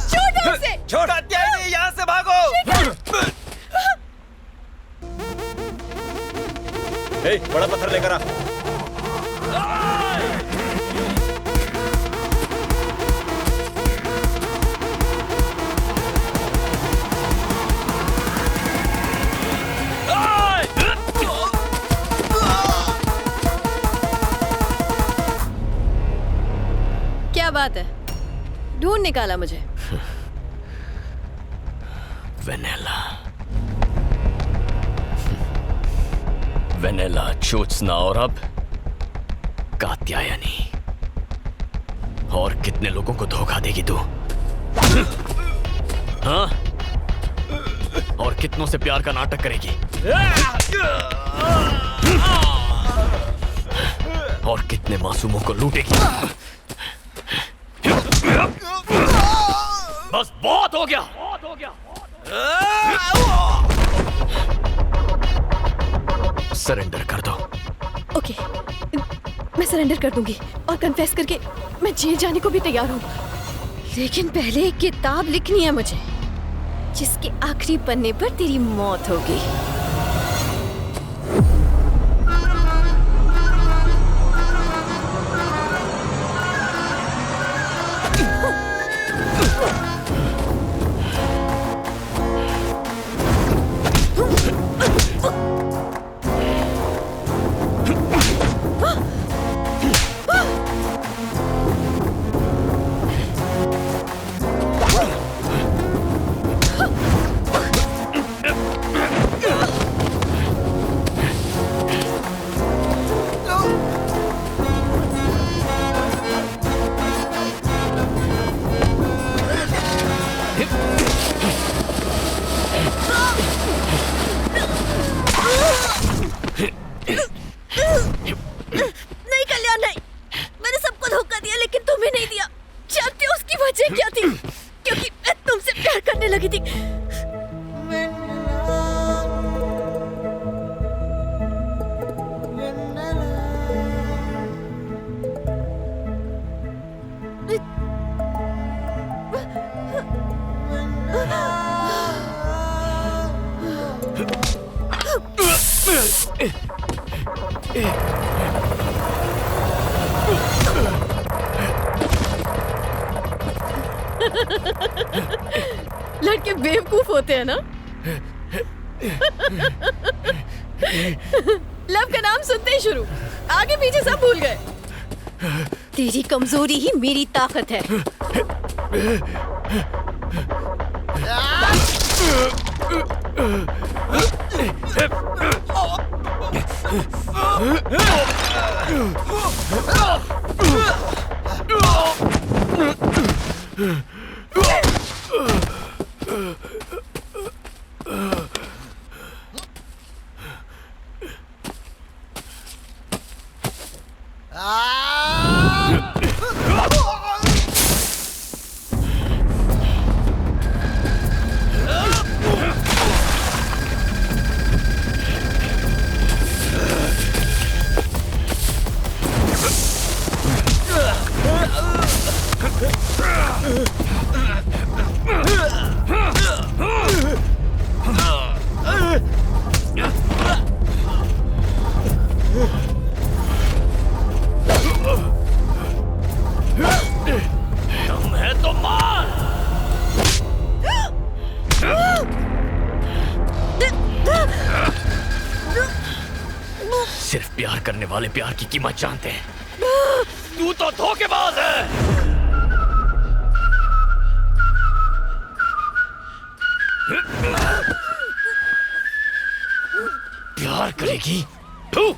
छोड़ो उसे। छोड़ कात्यायनी, यहाँ से भागो। बड़ा पत्थर लेकर आ। क्या बात है, ढूंढ निकाला मुझे। वेनेला, ज्योत्सना और अब कात्यायनी। और कितने लोगों को धोखा देगी तू? हाँ? और कितनों से प्यार का नाटक करेगी? और कितने मासूमों को लूटेगी? बस बहुत हो गया। सरेंडर कर दो। ओके, मैं सरेंडर कर दूंगी और कन्फेस करके मैं जेल जाने को भी तैयार हूँ। लेकिन पहले एक किताब लिखनी है मुझे। जिसके आखिरी पन्ने पर तेरी मौत होगी। नहीं कल्याण, नहीं। मैंने सबको धोखा दिया लेकिन तुम्हें नहीं दिया। जानते हो उसकी वजह क्या थी? क्योंकि मैं तुमसे प्यार करने लगी थी। लड़के बेवकूफ होते हैं ना? लव का नाम सुनते ही शुरू, आगे पीछे सब भूल गए। तेरी कमजोरी ही मेरी ताकत है। सिर्फ प्यार करने वाले प्यार की कीमत जानते हैं। तू तो धोखेबाज है। प्यार करेगी तू?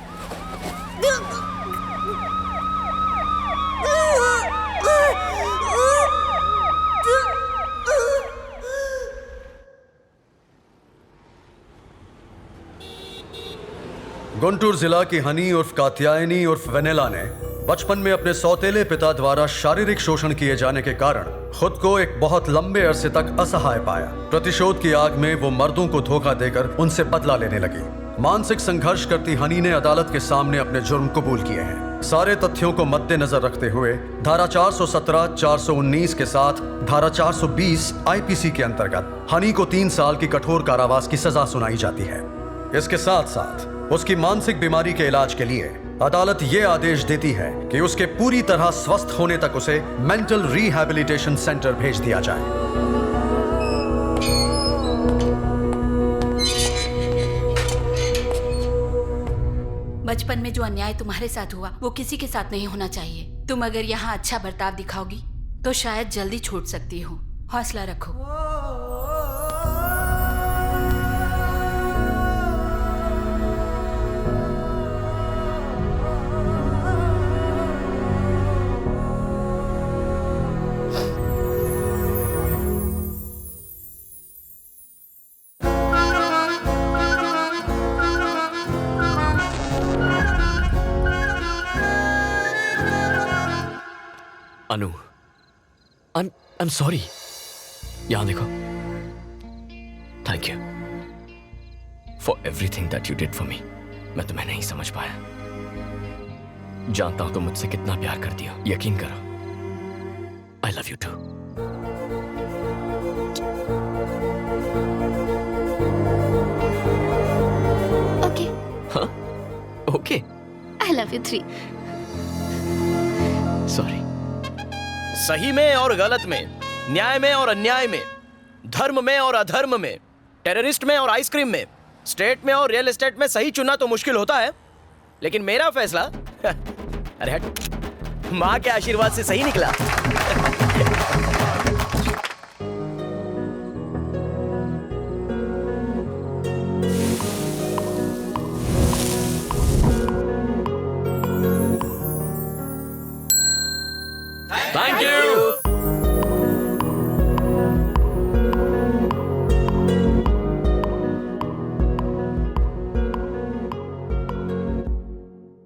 गुंटूर जिला की हनी उर्फ कात्यायनी उर्फ वेनेला ने बचपन में अपने सौतेले पिता द्वारा शारीरिक शोषण किए जाने के कारण खुद को एक बहुत लंबे अरसे तक असहाय पाया। प्रतिशोध की आग में वो मर्दों को धोखा देकर उनसे बदला लेने लगी। मानसिक संघर्ष करती हनी ने अदालत के सामने अपने जुर्म कबूल किए हैं। सारे तथ्यों को मद्देनजर रखते हुए धारा 417, 419 के साथ धारा 420 आईपीसी के अंतर्गत हनी को 3 साल की कठोर कारावास की सजा सुनाई जाती है। इसके साथ साथ उसकी मानसिक बीमारी के इलाज के लिए अदालत ये आदेश देती है कि उसके पूरी तरह स्वस्थ होने तक उसे मेंटल रिहैबिलिटेशन सेंटर भेज दिया जाए। बचपन में जो अन्याय तुम्हारे साथ हुआ वो किसी के साथ नहीं होना चाहिए। तुम अगर यहाँ अच्छा बर्ताव दिखाओगी तो शायद जल्दी छूट सकती हो। हौसला रखो। अनु, I'm sorry। यहाँ देखो। Thank you for everything that you did for me। मैं तुम्हें नहीं समझ पाया। जानता हूं तुम मुझसे कितना प्यार करती हो। यकीन करो। I love you too। Love you 3। Sorry. सही में और गलत में, न्याय में और अन्याय में, धर्म में और अधर्म में, टेररिस्ट में और आइसक्रीम में, स्टेट में और रियल एस्टेट में सही चुनना तो मुश्किल होता है, लेकिन मेरा फैसला अरे हट, माँ के आशीर्वाद से सही निकला।